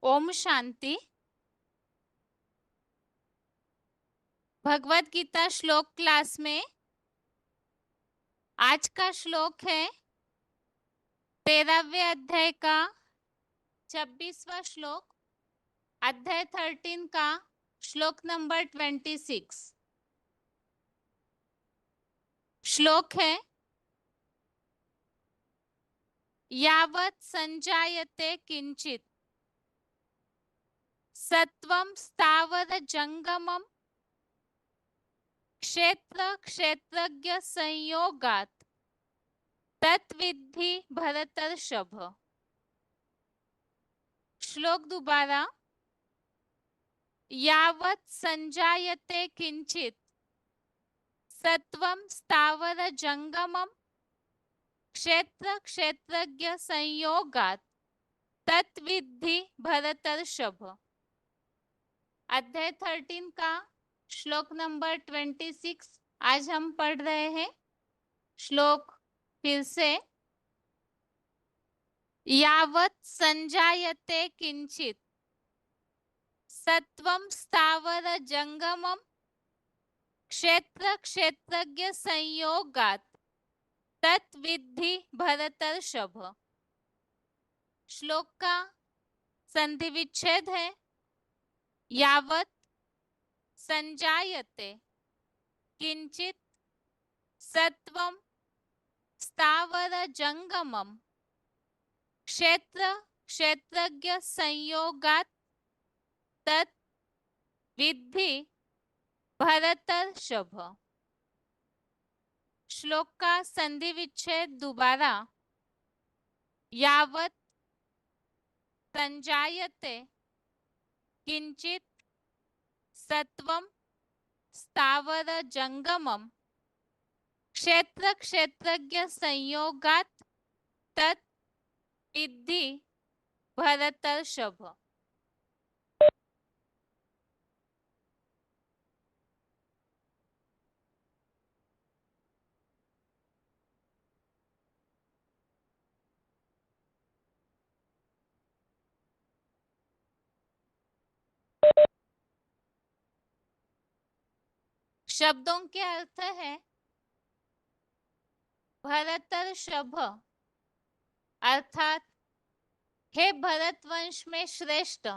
ओम शांति। भगवत गीता श्लोक क्लास में आज का श्लोक है 13वें अध्याय का 26वां श्लोक, अध्याय 13 का श्लोक नंबर 26। श्लोक है यावत् संजायते किंचित सत्वं स्थावर जंगमम क्षेत्र क्षेत्रज्ञ संयोगात तत्विद्धि भरतर्षभ। श्लोक दोबारा। यावत् संजायते किंचित सत्वं स्थावर जंगमम क्षेत्र क्षेत्रज्ञ संयोगात तत्विद्धि भरतर्षभ। अध्याय 13 का श्लोक नंबर 26 आज हम पढ़ रहे हैं। श्लोक फिर से। यावत् संजायते किंचित सत्वं स्थावर जंगमम क्षेत्र क्षेत्रज्ञ संयोगात तत्विद्धि भरतर्षभ। श्लोक का संधि विच्छेद है यावत् संजायते किंचित सत्वं स्थावर जंगमम क्षेत्र क्षेत्रज्ञ संयोगात तत् विद्धि भरतर्षभ। श्लोक का संधि विच्छेद दोबारा। यावत् संजायते किंचित सत्वं स्थावर जंगमम क्षेत्र क्षेत्रज्ञ संयोगात तत् विद्धि भरतर्षभ। शब्दों के अर्थ है भरतर्षभ अर्थात हे भरतवंश में श्रेष्ठ।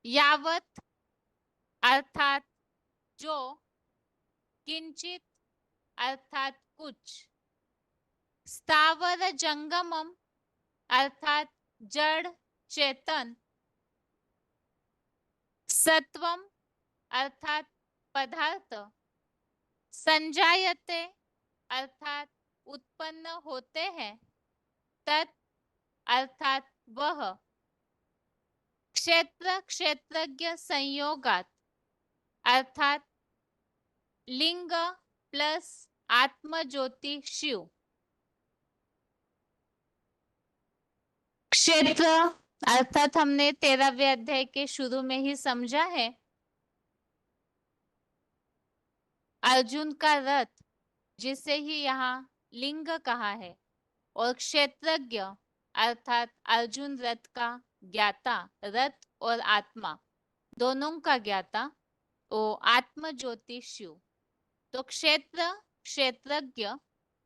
यावत अर्थात जो, किंचित अर्थात कुछ, स्थावर जंगमम अर्थात जड़ चेतन, सत्वम अर्थात पदार्थ, संजायते अर्थात उत्पन्न होते हैं, तत् अर्थात वह, क्षेत्र क्षेत्रज्ञ संयोगात अर्थात लिंग प्लस आत्म ज्योति शिव। क्षेत्र अर्थात हमने 13वें अध्याय के शुरू में ही समझा है अर्जुन का रथ, जिसे ही यहाँ लिंग कहा है, और क्षेत्रज्ञ अर्थात अर्जुन रथ का ज्ञाता, रथ और आत्मा दोनों का ज्ञाता, वो आत्म ज्योति शिव। तो क्षेत्र क्षेत्रज्ञ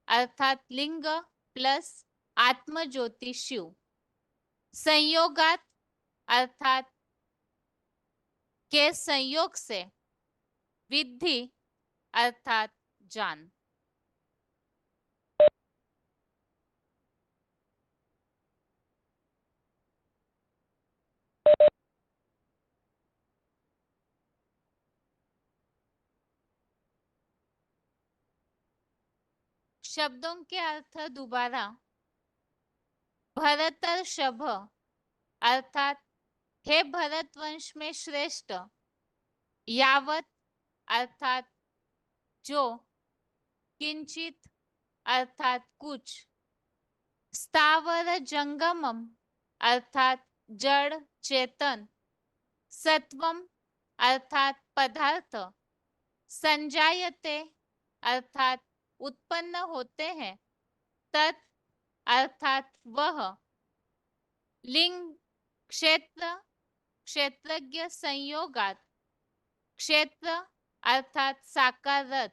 अर्थात लिंग प्लस आत्म ज्योति शिव, संयोगात अर्थात के संयोग से, विद्धि अर्थात जान। शब्दों के अर्थ दोबारा। भरतर्षभ अर्थात हे भरतवंश में श्रेष्ठ। यावत अर्थात जो, किंचित अर्थात कुछ, स्थावर जंगमम अर्थात जड़ चेतन, सत्वम अर्थात पदार्थ, संजायते अर्थात उत्पन्न होते हैं, तत् अर्थात वह, लिंग क्षेत्र क्षेत्रज्ञ संयोगात क्षेत्र अर्थात साकार रथ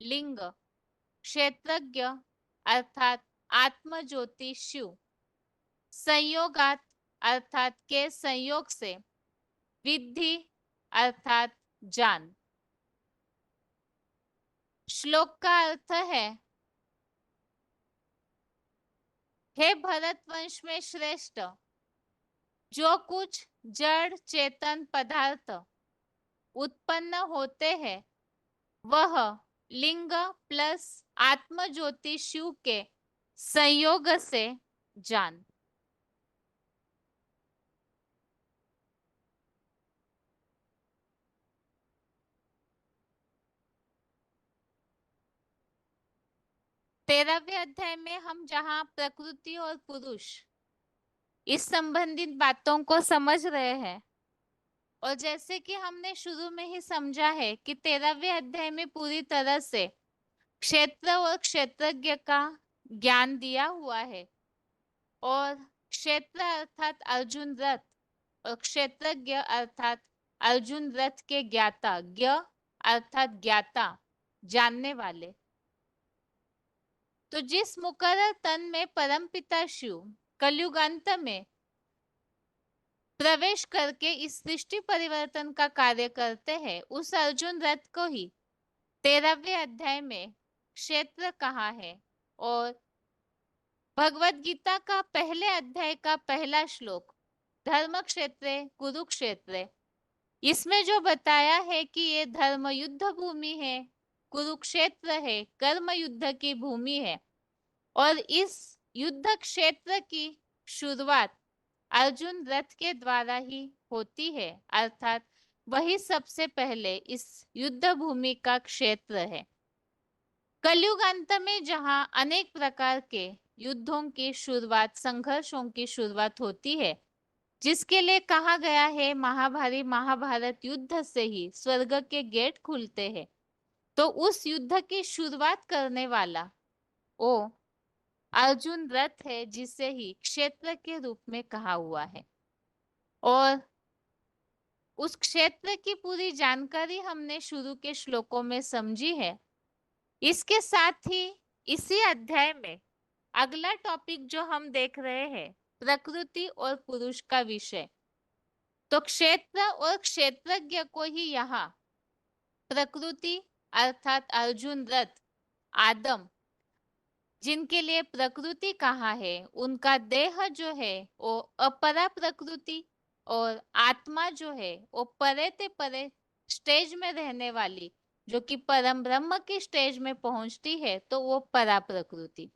लिंग क्षेत्रज्ञ अर्थात आत्मज्योति शिव संयोगात अर्थात के संयोग से विद्धि अर्थात जान। श्लोक का अर्थ है, हे भरत वंश में श्रेष्ठ, जो कुछ जड़ चेतन पदार्थ उत्पन्न होते हैं वह लिंग प्लस आत्म ज्योति शिव के संयोग से जान। तेरहवें अध्याय में हम जहाँ प्रकृति और पुरुष इस संबंधित बातों को समझ रहे हैं, और जैसे कि हमने शुरू में ही समझा है कि 13वें अध्याय में पूरी तरह से क्षेत्र और क्षेत्रज्ञ का ज्ञान दिया हुआ है, और क्षेत्र अर्थात अर्जुन रथ और क्षेत्रज्ञ अर्थात अर्जुन रथ के ज्ञाता, ज्ञ अर्थात ज्ञाता, जानने वाले। तो जिस मुकर्रर तन में परमपिता शिव कलयुगांत में प्रवेश करके इस सृष्टि परिवर्तन का कार्य करते हैं, उस अर्जुन रथ को ही 13वें अध्याय में क्षेत्र कहा है। और भगवत गीता का पहले अध्याय का पहला श्लोक धर्म क्षेत्र कुरुक्षेत्र, इसमें जो बताया है कि ये धर्म युद्ध भूमि है, कुरुक्षेत्र है कर्म युद्ध की भूमि है, और इस युद्ध क्षेत्र की शुरुआत अर्जुन रथ के द्वारा ही होती है, अर्थात वही सबसे पहले इस युद्ध भूमि का क्षेत्र है। कलयुग अंत में जहां अनेक प्रकार के युद्धों की शुरुआत, संघर्षों की शुरुआत होती है, जिसके लिए कहा गया है महाभारी महाभारत युद्ध से ही स्वर्ग के गेट खुलते हैं, तो उस युद्ध की शुरुआत करने वाला वो अर्जुन रथ है, जिसे ही क्षेत्र के रूप में कहा हुआ है। और उस क्षेत्र की पूरी जानकारी हमने शुरू के श्लोकों में समझी है। इसके साथ ही इसी अध्याय में अगला टॉपिक जो हम देख रहे हैं, प्रकृति और पुरुष का विषय। तो क्षेत्र और क्षेत्रज्ञ को ही यहाँ प्रकृति अर्थात अर्जुन रथ आदम, जिनके लिए प्रकृति कहा है, उनका देह जो है वो अपरा प्रकृति, और आत्मा जो है वो परे ते परे स्टेज में रहने वाली, जो कि परम ब्रह्म की स्टेज में पहुंचती है, तो वो परा प्रकृति।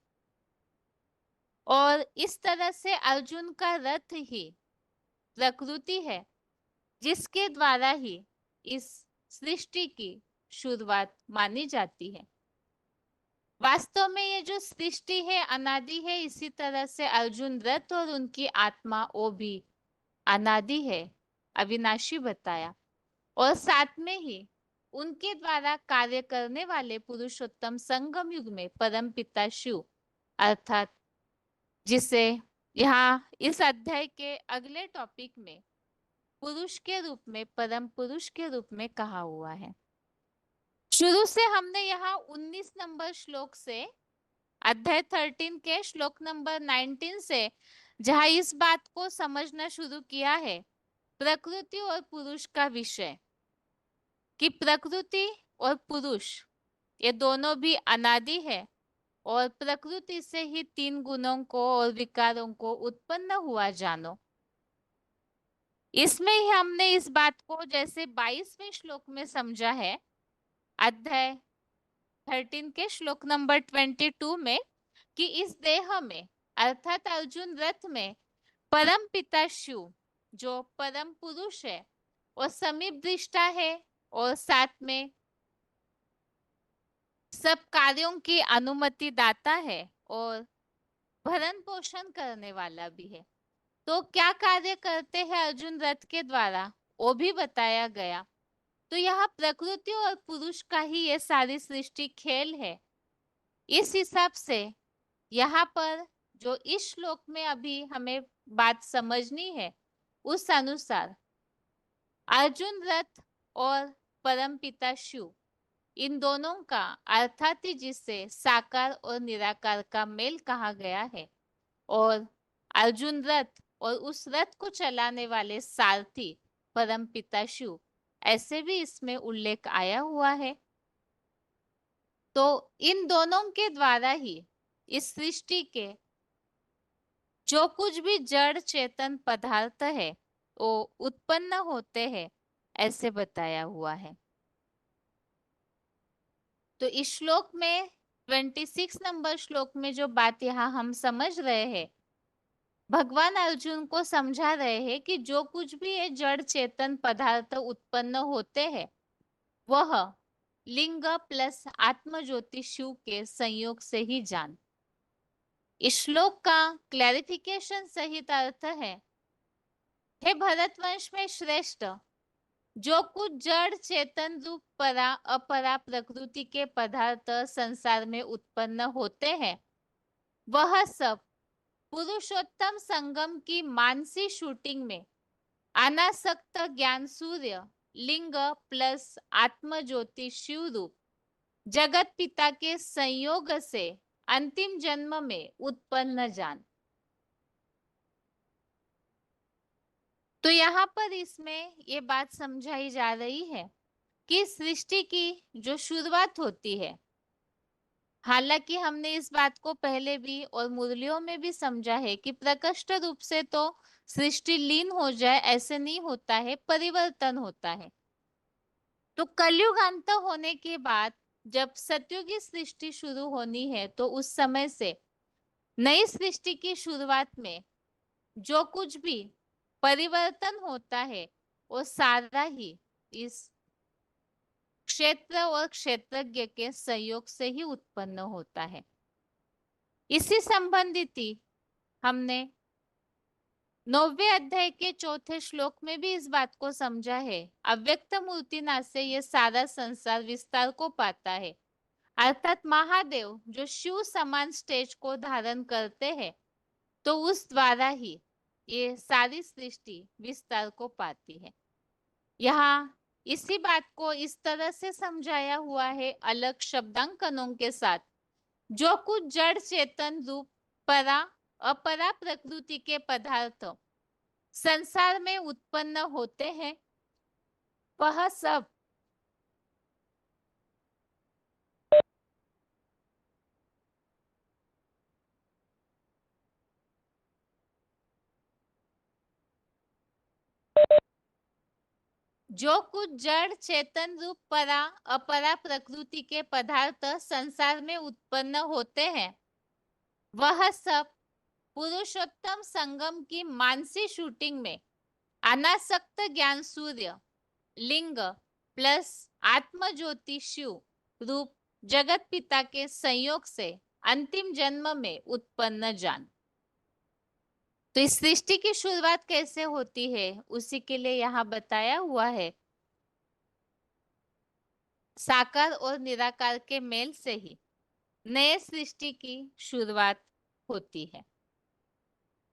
और इस तरह से अर्जुन का रथ ही प्रकृति है, जिसके द्वारा ही इस सृष्टि की शुरुआत मानी जाती है। वास्तव में ये जो सृष्टि है अनादि है, इसी तरह से अर्जुन रथ और उनकी आत्मा वो भी अनादि है, अविनाशी बताया। और साथ में ही उनके द्वारा कार्य करने वाले पुरुषोत्तम संगम युग में परम पिता शिव, अर्थात जिसे यहाँ इस अध्याय के अगले टॉपिक में पुरुष के रूप में, परम पुरुष के रूप में कहा हुआ है। शुरू से हमने यहाँ 19 नंबर श्लोक से अध्याय 13 के श्लोक नंबर 19 से जहाँ इस बात को समझना शुरू किया है, प्रकृति और पुरुष का विषय, कि प्रकृति और पुरुष ये दोनों भी अनादि है, और प्रकृति से ही 3 गुणों को और विकारों को उत्पन्न हुआ जानो। इसमें ही हमने इस बात को जैसे 22वें श्लोक में समझा है, अध्याय 13 के श्लोक नंबर 22 में, कि इस देह में अर्थात अर्जुन रथ में परम पिता शिव जो परम पुरुष है और समीप दृष्टा है, और साथ में सब कार्यों की अनुमति दाता है और भरण पोषण करने वाला भी है। तो क्या कार्य करते हैं अर्जुन रथ के द्वारा वो भी बताया गया। तो यहाँ प्रकृति और पुरुष का ही ये सारी सृष्टि खेल है। इस हिसाब से यहाँ पर जो इस श्लोक में अभी हमें बात समझनी है उस अनुसार अर्जुन रथ और परमपिता शिव इन दोनों का अर्थात जिसे साकार और निराकार का मेल कहा गया है, और अर्जुन रथ और उस रथ को चलाने वाले सारथी परमपिता शिव, ऐसे भी इसमें उल्लेख आया हुआ है। तो इन दोनों के द्वारा ही इस सृष्टि के जो कुछ भी जड़ चेतन पदार्थ है वो उत्पन्न होते हैं, ऐसे बताया हुआ है। तो इस श्लोक में 26 नंबर श्लोक में जो बात यहाँ हम समझ रहे हैं, भगवान अर्जुन को समझा रहे हैं कि जो कुछ भी ये जड़ चेतन पदार्थ उत्पन्न होते हैं वह लिंग प्लस आत्म ज्योति शिव के संयोग से ही जान। इस श्लोक का क्लैरिफिकेशन सहित अर्थ है, हे भरतवंश में श्रेष्ठ, जो कुछ जड़ चेतन रूप परा अपरा प्रकृति के पदार्थ संसार में उत्पन्न होते हैं वह सब पुरुषोत्तम संगम की मानसी शूटिंग में अनासक्त ज्ञान सूर्य लिंग प्लस आत्म ज्योति शिव रूप जगत पिता के संयोग से अंतिम जन्म में उत्पन्न जान। तो यहाँ पर इसमें ये बात समझाई जा रही है कि सृष्टि की जो शुरुआत होती है, हालांकि हमने इस बात को पहले भी और मुरलियों में भी समझा है कि प्रकृष्ट रूप से तो सृष्टि लीन हो जाए ऐसे नहीं होता है, परिवर्तन होता है। तो कलयुग अंत होने के बाद जब सतयुग की सृष्टि शुरू होनी है तो उस समय से नई सृष्टि की शुरुआत में जो कुछ भी परिवर्तन होता है वो सारा ही इस क्षेत्र और क्षेत्रज्ञ के सहयोग से ही उत्पन्न होता है। इसी संबंधित ही हमने 9वें अध्याय के चौथे श्लोक में भी इस बात को समझा है, अव्यक्त मूर्तिनाथ से यह सारा संसार विस्तार को पाता है, अर्थात महादेव जो शिव समान स्टेज को धारण करते हैं तो उस द्वारा ही ये सारी सृष्टि विस्तार को पाती है। यहाँ इसी बात को इस तरह से समझाया हुआ है अलग शब्दांकनों के साथ, जो कुछ जड़ चेतन रूप परा अपरा प्रकृति के पदार्थ संसार में उत्पन्न होते हैं वह सब जो कुछ जड़ चेतन रूप परा अपरा प्रकृति के पदार्थ संसार में उत्पन्न होते हैं वह सब पुरुषोत्तम संगम की मानसी शूटिंग में अनासक्त ज्ञान सूर्य लिंग प्लस आत्म ज्योति शिव रूप जगत पिता के संयोग से अंतिम जन्म में उत्पन्न जान। तो इस सृष्टि की शुरुआत कैसे होती है उसी के लिए यहाँ बताया हुआ है, साकार और निराकार के मेल से ही नए सृष्टि की शुरुआत होती है।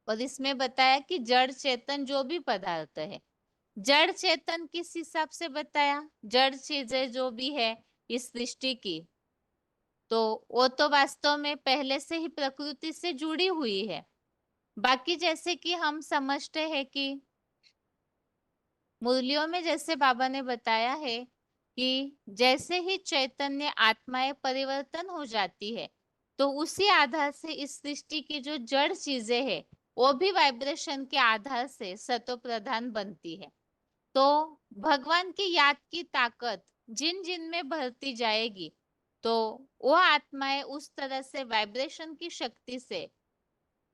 और इसमें बताया कि जड़ चेतन जो भी पदार्थ है, जड़ चेतन किस हिसाब से बताया, जड़ चीजें जो भी है इस सृष्टि की तो वो तो वास्तव में पहले से ही प्रकृति से जुड़ी हुई है। बाकी जैसे कि हम समझते हैं कि मुरलियों में जैसे बाबा ने बताया है कि जैसे ही चैतन्य आत्माएं परिवर्तन हो जाती है तो उसी आधार से इस सृष्टि की जो जड़ चीजें हैं वो भी वाइब्रेशन के आधार से सतो प्रधान बनती है। तो भगवान की याद की ताकत जिन जिन में भरती जाएगी तो वो आत्माएं उस तरह से वाइब्रेशन की शक्ति से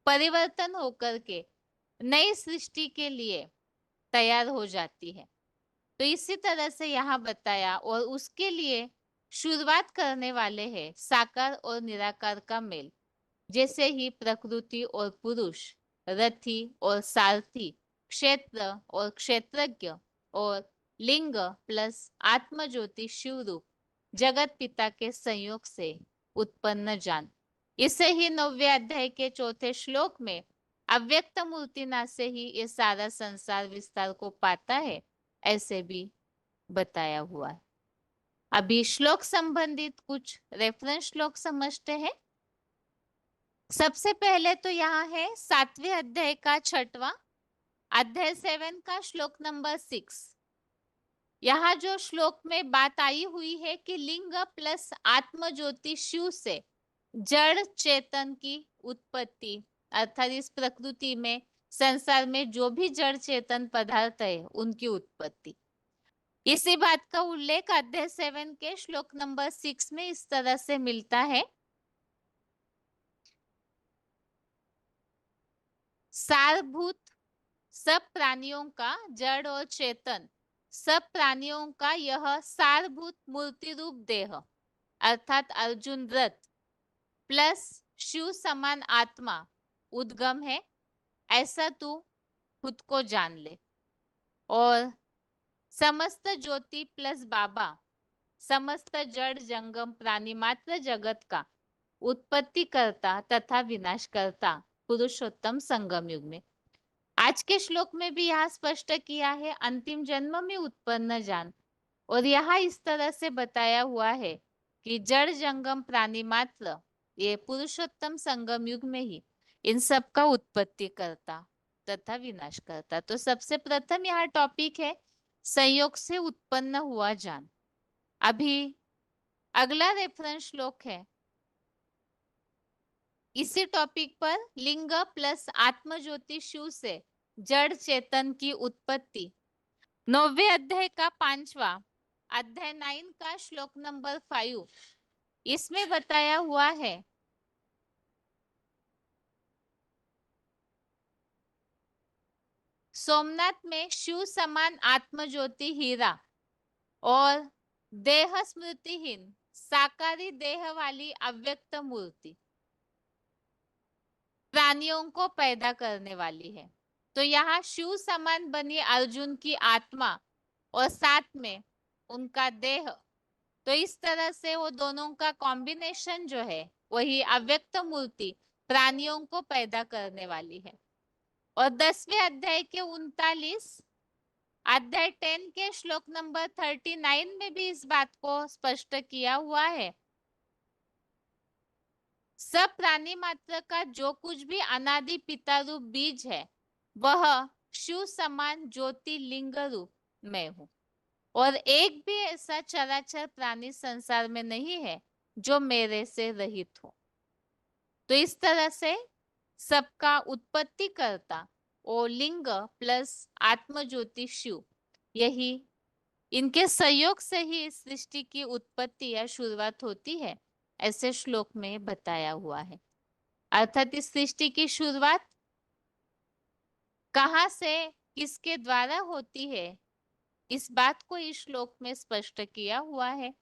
परिवर्तन होकर के नई सृष्टि के लिए तैयार हो जाती है। तो इसी तरह से यहाँ बताया और उसके लिए शुरुआत करने वाले हैं साकार और निराकार का मेल, जैसे ही प्रकृति और पुरुष, रथी और सारथी, क्षेत्र और क्षेत्रज्ञ और लिंग प्लस आत्म ज्योति शिव रूप जगत पिता के संयोग से उत्पन्न जान। इसे ही 9वें अध्याय के चौथे श्लोक में अव्यक्त मूर्तिना से ही ये सारा संसार विस्तार को पाता है, ऐसे भी बताया हुआ है। अभी श्लोक संबंधित कुछ रेफरेंस श्लोक समझते हैं। सबसे पहले तो यहाँ है 7वें अध्याय का 6वां अध्याय 7 का श्लोक नंबर 6। यहाँ जो श्लोक में बात आई हुई है कि लिंग प्लस आत्म ज्योति शिव से जड़ चेतन की उत्पत्ति, अर्थात इस प्रकृति में संसार में जो भी जड़ चेतन पदार्थ है उनकी उत्पत्ति, इसी बात का उल्लेख अध्याय 7 के श्लोक नंबर 6 में इस तरह से मिलता है। सारभूत सब प्राणियों का, जड़ और चेतन सब प्राणियों का यह सारभूत मूर्ति रूप देह अर्थात अर्जुन रथ प्लस शिव समान आत्मा उद्गम है, ऐसा तू खुद को जान ले। और समस्त ज्योति प्लस बाबा समस्त जड़ जंगम प्राणी मात्र जगत का उत्पत्ति करता तथा विनाश करता पुरुषोत्तम संगम युग में। आज के श्लोक में भी यह स्पष्ट किया है अंतिम जन्म में उत्पन्न जान, और यहाँ इस तरह से बताया हुआ है कि जड़ जंगम प्राणी मात्र ये पुरुषोत्तम संगम युग में ही इन सब का उत्पत्ति करता तथा विनाश करता। तो सबसे प्रथम यहाँ टॉपिक है संयोग से उत्पन्न हुआ जान। अभी अगला रेफरेंस श्लोक है इसी टॉपिक पर, लिंग प्लस आत्म ज्योति शिव से जड़ चेतन की उत्पत्ति, 9वें अध्याय का 5वां अध्याय 9 का श्लोक नंबर 5। इसमें बताया हुआ है सोमनाथ में शिव समान आत्म ज्योति हीरा और देह स्मृतिहीन साकारी देह वाली अव्यक्त मूर्ति प्राणियों को पैदा करने वाली है। तो यहाँ शिव समान बनी अर्जुन की आत्मा और साथ में उनका देह, तो इस तरह से वो दोनों का कॉम्बिनेशन जो है वही अव्यक्त मूर्ति प्राणियों को पैदा करने वाली है। और 10वें अध्याय के 39 अध्याय 10 के श्लोक नंबर 39 में भी इस बात को स्पष्ट किया हुआ है। सब प्राणी मात्र का जो कुछ भी अनादि पिता रूप बीज है वह शिव समान ज्योति लिंग रूप में हूँ, और एक भी ऐसा चराचर प्राणी संसार में नहीं है जो मेरे से रहित हो। तो इस तरह से सबका उत्पत्ति करता और लिंग प्लस आत्म ज्योति शिव, यही इनके सहयोग से ही इस सृष्टि की उत्पत्ति या शुरुआत होती है, ऐसे श्लोक में बताया हुआ है। अर्थात इस सृष्टि की शुरुआत कहाँ से किसके द्वारा होती है, इस बात को इस श्लोक में स्पष्ट किया हुआ है।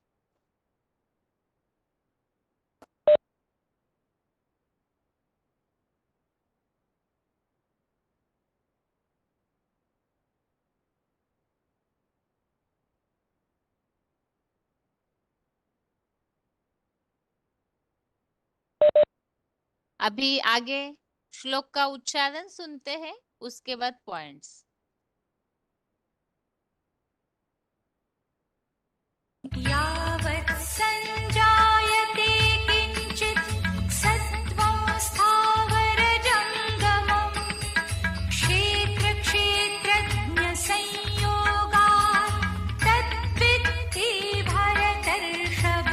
अभी आगे श्लोक का उच्चारण सुनते हैं, उसके बाद पॉइंट्स। यावत् संजायते किंचित् सत्त्वं स्थावरजङ्गमम् क्षेत्रक्षेत्रज्ञसंयोगात् तद्विद्धि भरतर्षभ।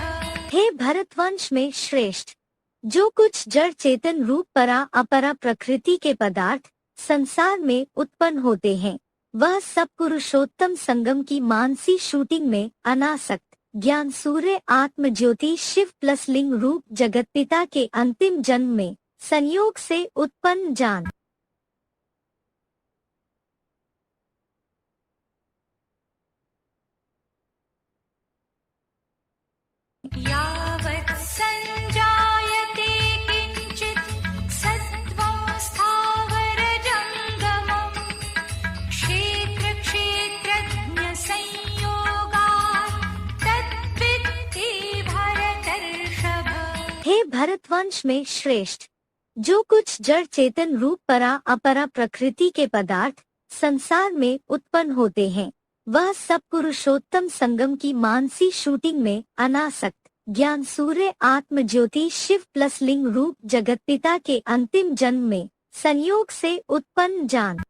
हे भरतवंश में श्रेष्ठ, जो कुछ जड़ चेतन रूप परा अपरा प्रकृति के पदार्थ संसार में उत्पन्न होते हैं वह सब पुरुषोत्तम संगम की मानसी शूटिंग में अनासक्त ज्ञान सूर्य आत्म ज्योति शिव प्लस लिंग रूप जगत पिता के अंतिम जन्म में संयोग से उत्पन्न जान। यावत् संजायते किंचित् सत्त्वं स्थावरजङ्गमम् क्षेत्रक्षेत्रज्ञसंयोगात् तद्विद्धि भरतर्षभ। हे भरतवंश में श्रेष्ठ, जो कुछ जड़ चेतन रूप परा अपरा प्रकृति के पदार्थ संसार में उत्पन्न होते हैं, वह सब पुरुषोत्तम संगम की मानसी शूटिंग में अनासक्त ज्ञान सूर्य आत्म ज्योति शिव प्लस लिंग रूप जगत पिता के अंतिम जन्म में संयोग से उत्पन्न जान।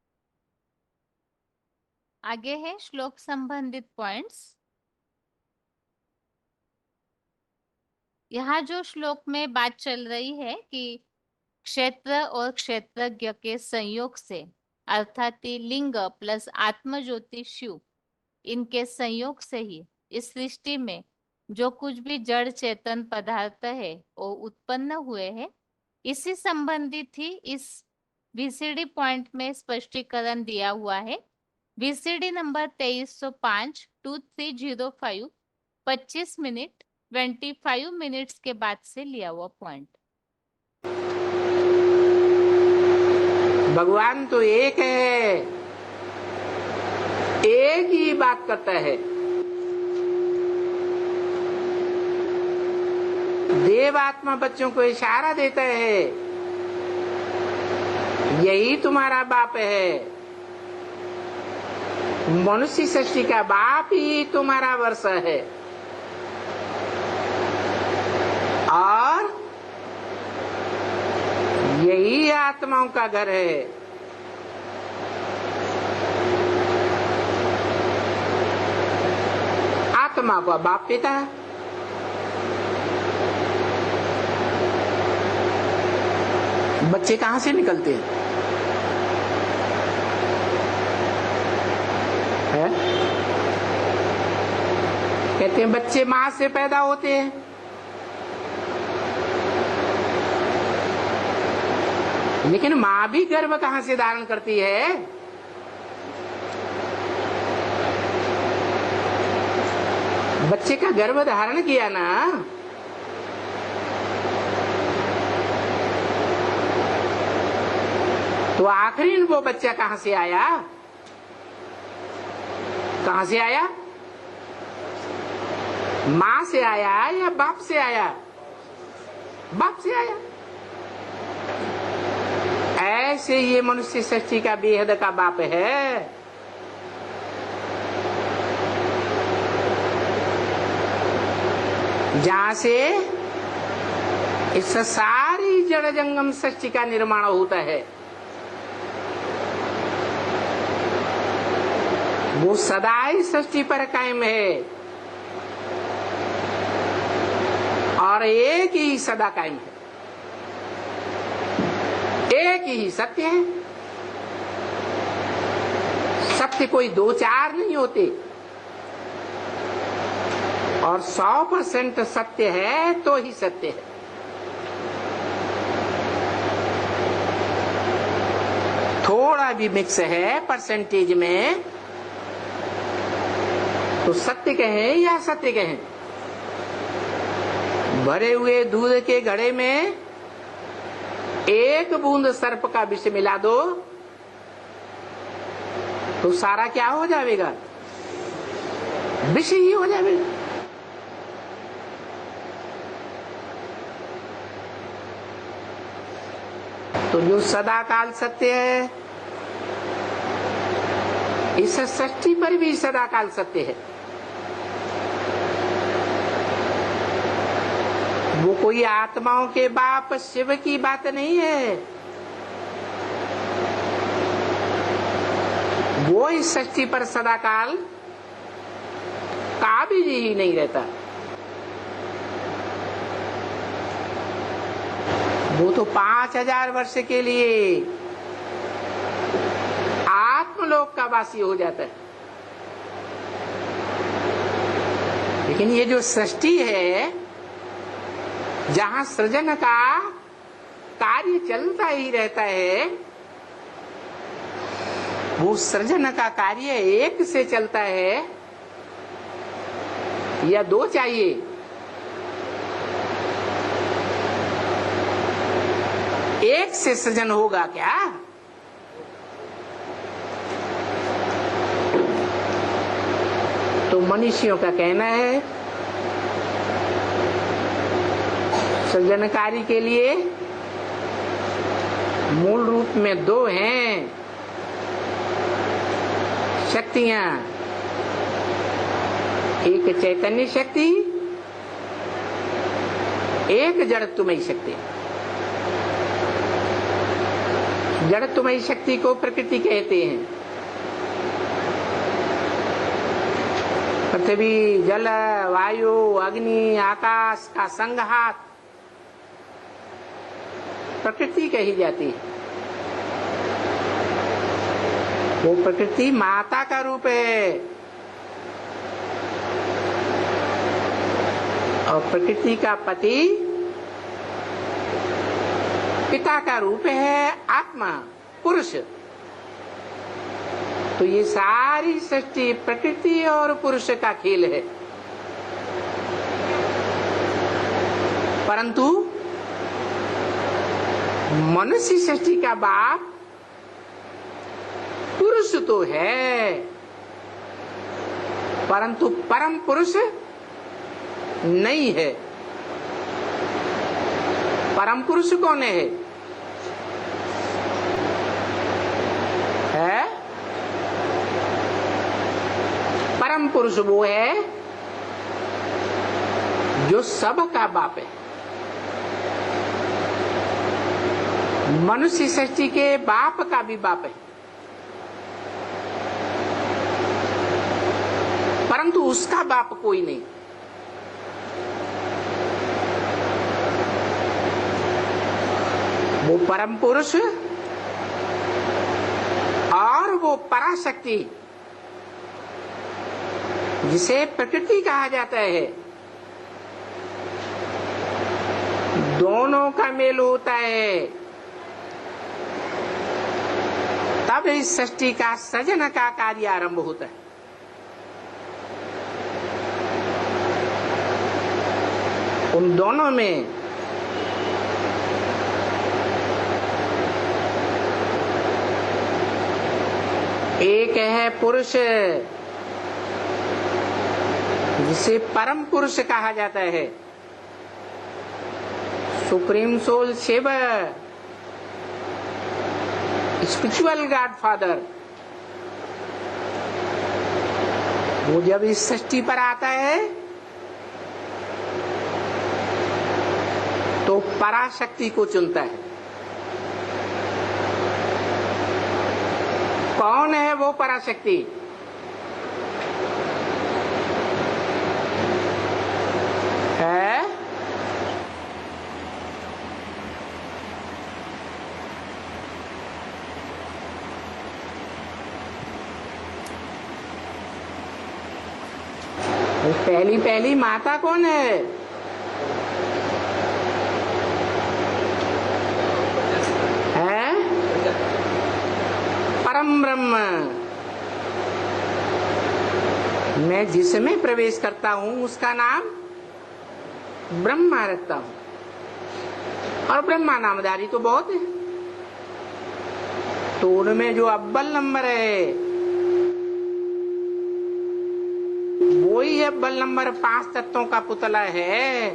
आगे है श्लोक संबंधित पॉइंट्स। यहाँ जो श्लोक में बात चल रही है कि क्षेत्र और क्षेत्रज्ञ के संयोग से अर्थात लिंग प्लस आत्म ज्योति शिव, इनके संयोग से ही इस सृष्टि में जो कुछ भी जड़ चेतन पदार्थ है वो उत्पन्न हुए हैं, इसी संबंधित ही इस वीसीडी पॉइंट में स्पष्टीकरण दिया हुआ है। वीसीडी नंबर 2305 2305 25 मिनट 25 मिनट्स के बाद से लिया हुआ पॉइंट। भगवान तो एक है, एक ही बात करता है। देवात्मा बच्चों को इशारा देता है, यही तुम्हारा बाप है। मनुष्य सृष्टि का बाप ही तुम्हारा वर्ष है और यही आत्माओं का घर है। आत्मा का बाप पिता, बच्चे कहां से निकलते हैं? कहते हैं बच्चे मां से पैदा होते हैं। लेकिन मां भी गर्भ कहां से धारण करती है? बच्चे का गर्भ धारण किया ना, तो आखिरी वो बच्चा कहां से आया? कहां से आया? मां से आया या बाप से आया? बाप से आया। ऐसे ये मनुष्य सृष्टि का बेहद का बाप है। जहां से इस सारी जड़ जंगम सृष्टि का निर्माण होता है, वो सदा ही सृष्टि पर कायम है और एक ही सदा कायम है, एक ही सत्य है। सत्य कोई दो चार नहीं होते और 100% सत्य है तो ही सत्य है। थोड़ा भी मिक्स है परसेंटेज में तो सत्य कहें या सत्य कहें। भरे हुए दूध के घड़े में एक बूंद सर्प का विष मिला दो तो सारा क्या हो जाएगा? विष ही हो जाएगा। तो जो सदाकाल सत्य है, इस सृष्टि पर भी सदाकाल सत्य है। वो कोई आत्माओं के बाप शिव की बात नहीं है, वो इस सृष्टि पर सदाकाल काबिज ही नहीं रहता। वो तो 5000 वर्ष के लिए आत्मलोक का वासी हो जाता है। लेकिन ये जो सृष्टि है, जहां सृजन का कार्य चलता ही रहता है, वो सृजन का कार्य एक से चलता है या दो चाहिए? एक से सृजन होगा क्या? तो मनुष्यों का कहना है सृजन कार्य के लिए मूल रूप में दो हैं शक्तियां, एक चैतन्य शक्ति, एक जड़त्वमयी शक्ति। जड़त्वमयी शक्ति को प्रकृति कहते हैं। पृथ्वी, जल, वायु, अग्नि, आकाश का संघात प्रकृति कही जाती है। वो प्रकृति माता का रूप है और प्रकृति का पति पिता का रूप है आत्मा, पुरुष। तो ये सारी सृष्टि प्रकृति और पुरुष का खेल है। परंतु मनुष्य सृष्टि का बाप पुरुष तो है, परंतु परम पुरुष नहीं है। परम पुरुष कौन है? परम पुरुष वो है जो सबका बाप है। मनुष्य सृष्टि के बाप का भी बाप है, परंतु उसका बाप कोई नहीं। वो परम पुरुष और वो पराशक्ति जिसे प्रकृति कहा जाता है, दोनों का मेल होता है, तब इस सृष्टि का सृजन का कार्य आरंभ होता है। उन दोनों में एक है पुरुष जिसे परम पुरुष कहा जाता है, supreme soul Shiv, spiritual godfather. वो जब इस सृष्टि पर आता है तो पराशक्ति को चुनता है। कौन है वो पराशक्ति? है पहली माता कौन है? परम ब्रह्म। मैं जिसमें प्रवेश करता हूँ उसका नाम ब्रह्मा रखता हूँ, और ब्रह्मा नामधारी तो बहुत है। तो उनमें जो अव्वल नंबर है वही अव्वल नंबर 5 तत्वों का पुतला है।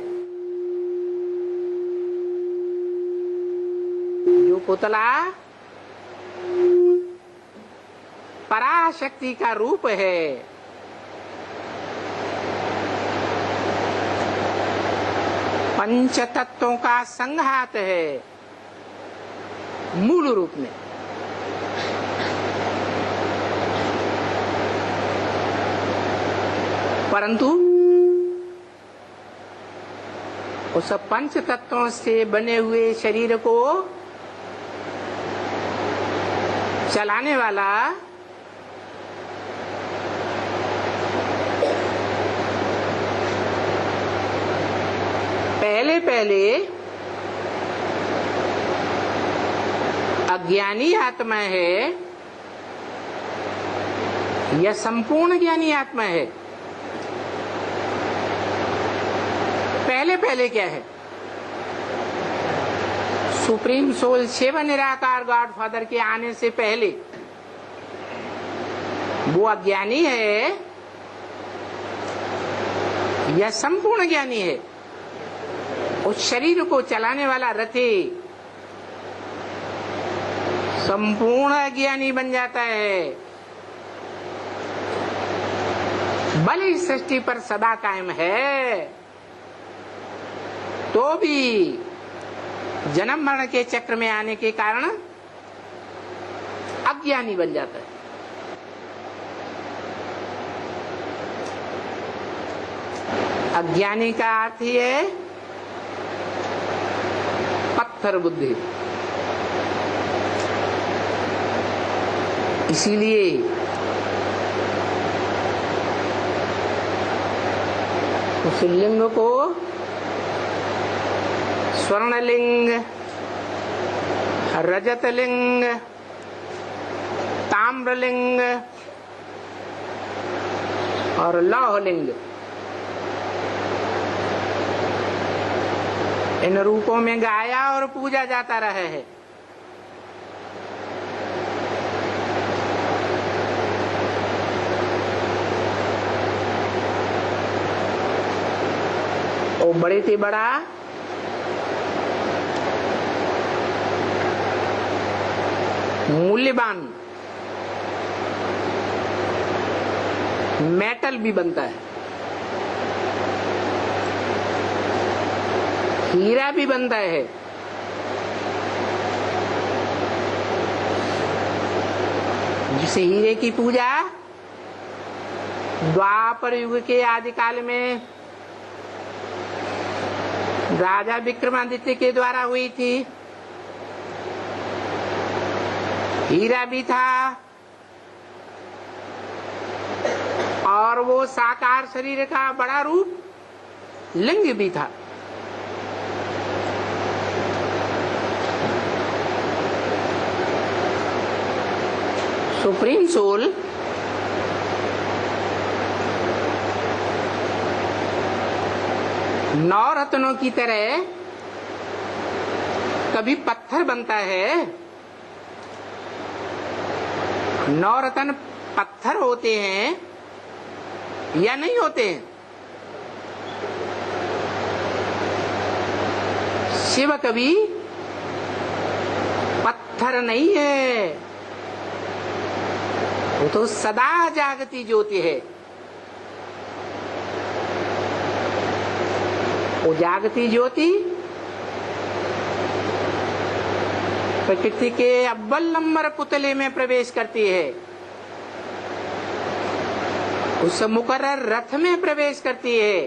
जो पुतला पराशक्ति का रूप है, पंच तत्वों का संघात है मूल रूप में। परंतु उस पंच तत्वों से बने हुए शरीर को चलाने वाला पहले अज्ञानी आत्मा है या संपूर्ण ज्ञानी आत्मा है? पहले क्या है? सुप्रीम सोल शिव निराकार गॉड फादर के आने से पहले वो अज्ञानी है या संपूर्ण ज्ञानी है? उस शरीर को चलाने वाला रथी संपूर्ण अज्ञानी बन जाता है। बल इस सृष्टि पर सदा कायम है तो भी जन्म मरण के चक्र में आने के कारण अज्ञानी बन जाता है। अज्ञानी का अर्थ ही है पत्थर बुद्धि। इसीलिए उस लिंग को स्वर्णलिंग, रजतलिंग, ताम्रलिंग और लौहलिंग, इन रूपों में गाया और पूजा जाता रहा है। वो बड़े से बड़ा मूल्यवान मेटल भी बनता है, हीरा भी बनता है। जिसे हीरे की पूजा द्वापर युग के आदिकाल में राजा विक्रमादित्य के द्वारा हुई थी। हीरा भी था और वो साकार शरीर का बड़ा रूप लिंग भी था। सुप्रीम सोल नौ रत्नों की तरह कभी पत्थर बनता है। नौ रत्न पत्थर होते हैं या नहीं होते हैं? शिव कभी पत्थर नहीं है, वो तो सदा जागती ज्योति है। वो जागती ज्योति प्रकृति के अव्वल नंबर पुतले में प्रवेश करती है, उस मुकर्रर रथ में प्रवेश करती है।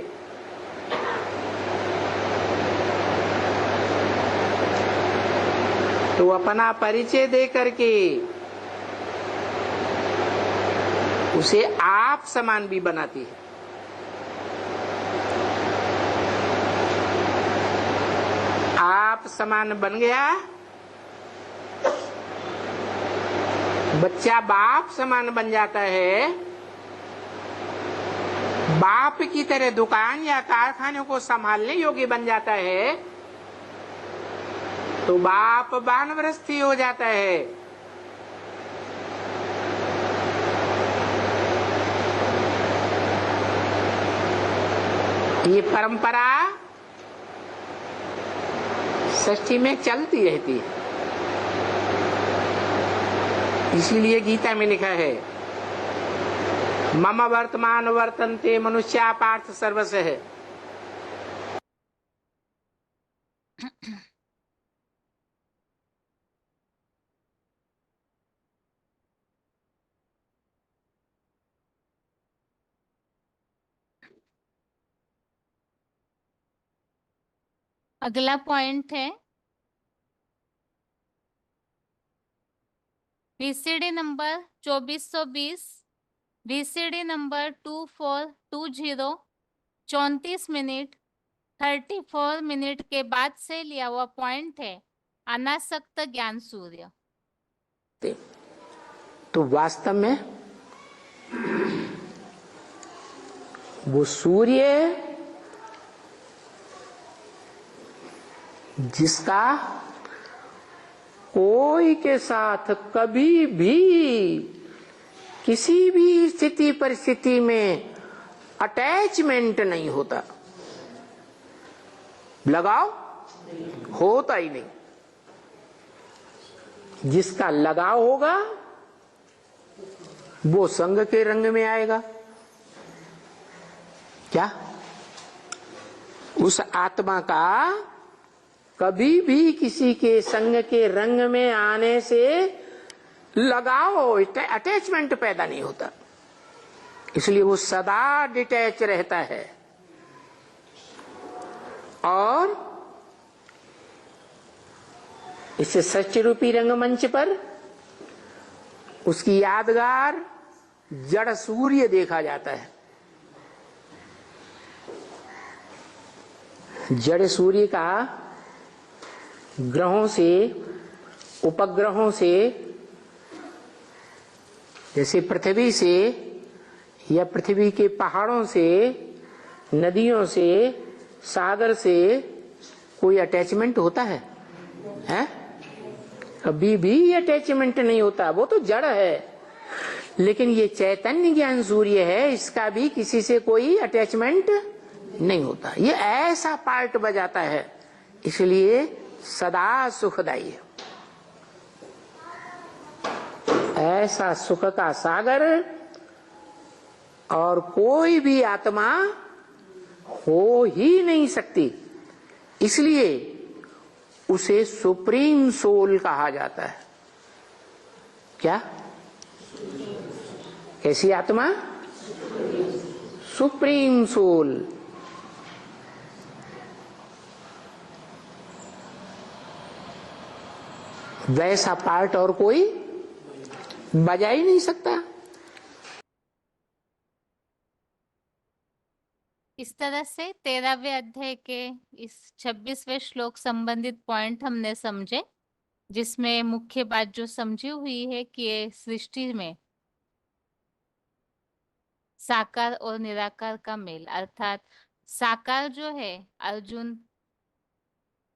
तो अपना परिचय दे करके उसे आप समान भी बनाती है। आप समान बन गया, बच्चा बाप समान बन जाता है। बाप की तरह दुकान या कारखाने को संभालने योग्य बन जाता है तो बाप वानप्रस्थी हो जाता है। ये परंपरा सृष्टि में चलती रहती है। इसीलिए गीता में लिखा है मम वर्तमान वर्तन्ते मनुष्या पार्थ सर्वशः। अगला पॉइंट है VCD number 2420, VCD number 2420, 34 minute 34 minute के बाद से लिया हुआ पॉइंट है अनासक्त ज्ञान सूर्य। तो वास्तव में वो सूर्य जिसका कोई के साथ कभी भी किसी भी स्थिति परिस्थिति में अटैचमेंट नहीं होता, लगाव होता ही नहीं, जिसका लगाव होगा वो संग के रंग में आएगा। क्या उस आत्मा का कभी भी किसी के संग के रंग में आने से लगाव, अटैचमेंट पैदा नहीं होता, इसलिए वो सदा डिटैच रहता है। और इससे सच्चे रूपी रंगमंच पर उसकी यादगार जड़ सूर्य देखा जाता है। जड़ सूर्य का ग्रहों से, उपग्रहों से, जैसे पृथ्वी से या पृथ्वी के पहाड़ों से, नदियों से, सागर से कोई अटैचमेंट होता है? कभी भी अटैचमेंट नहीं होता, वो तो जड़ है। लेकिन ये चैतन्य ज्ञान सूर्य है, इसका भी किसी से कोई अटैचमेंट नहीं होता। ये ऐसा पार्ट बजाता है, इसलिए सदा सुखदायी है। ऐसा सुख का सागर और कोई भी आत्मा हो ही नहीं सकती, इसलिए उसे सुप्रीम सोल कहा जाता है। क्या? कैसी आत्मा? Supreme soul. वैसा पार्ट और कोई बजा ही नहीं सकता। इस तरह से 13वें अध्याय के इस 26वें श्लोक संबंधित पॉइंट हमने समझे, जिसमें मुख्य बात जो समझी हुई है कि ये सृष्टि में साकार और निराकार का मेल, अर्थात साकार जो है अर्जुन,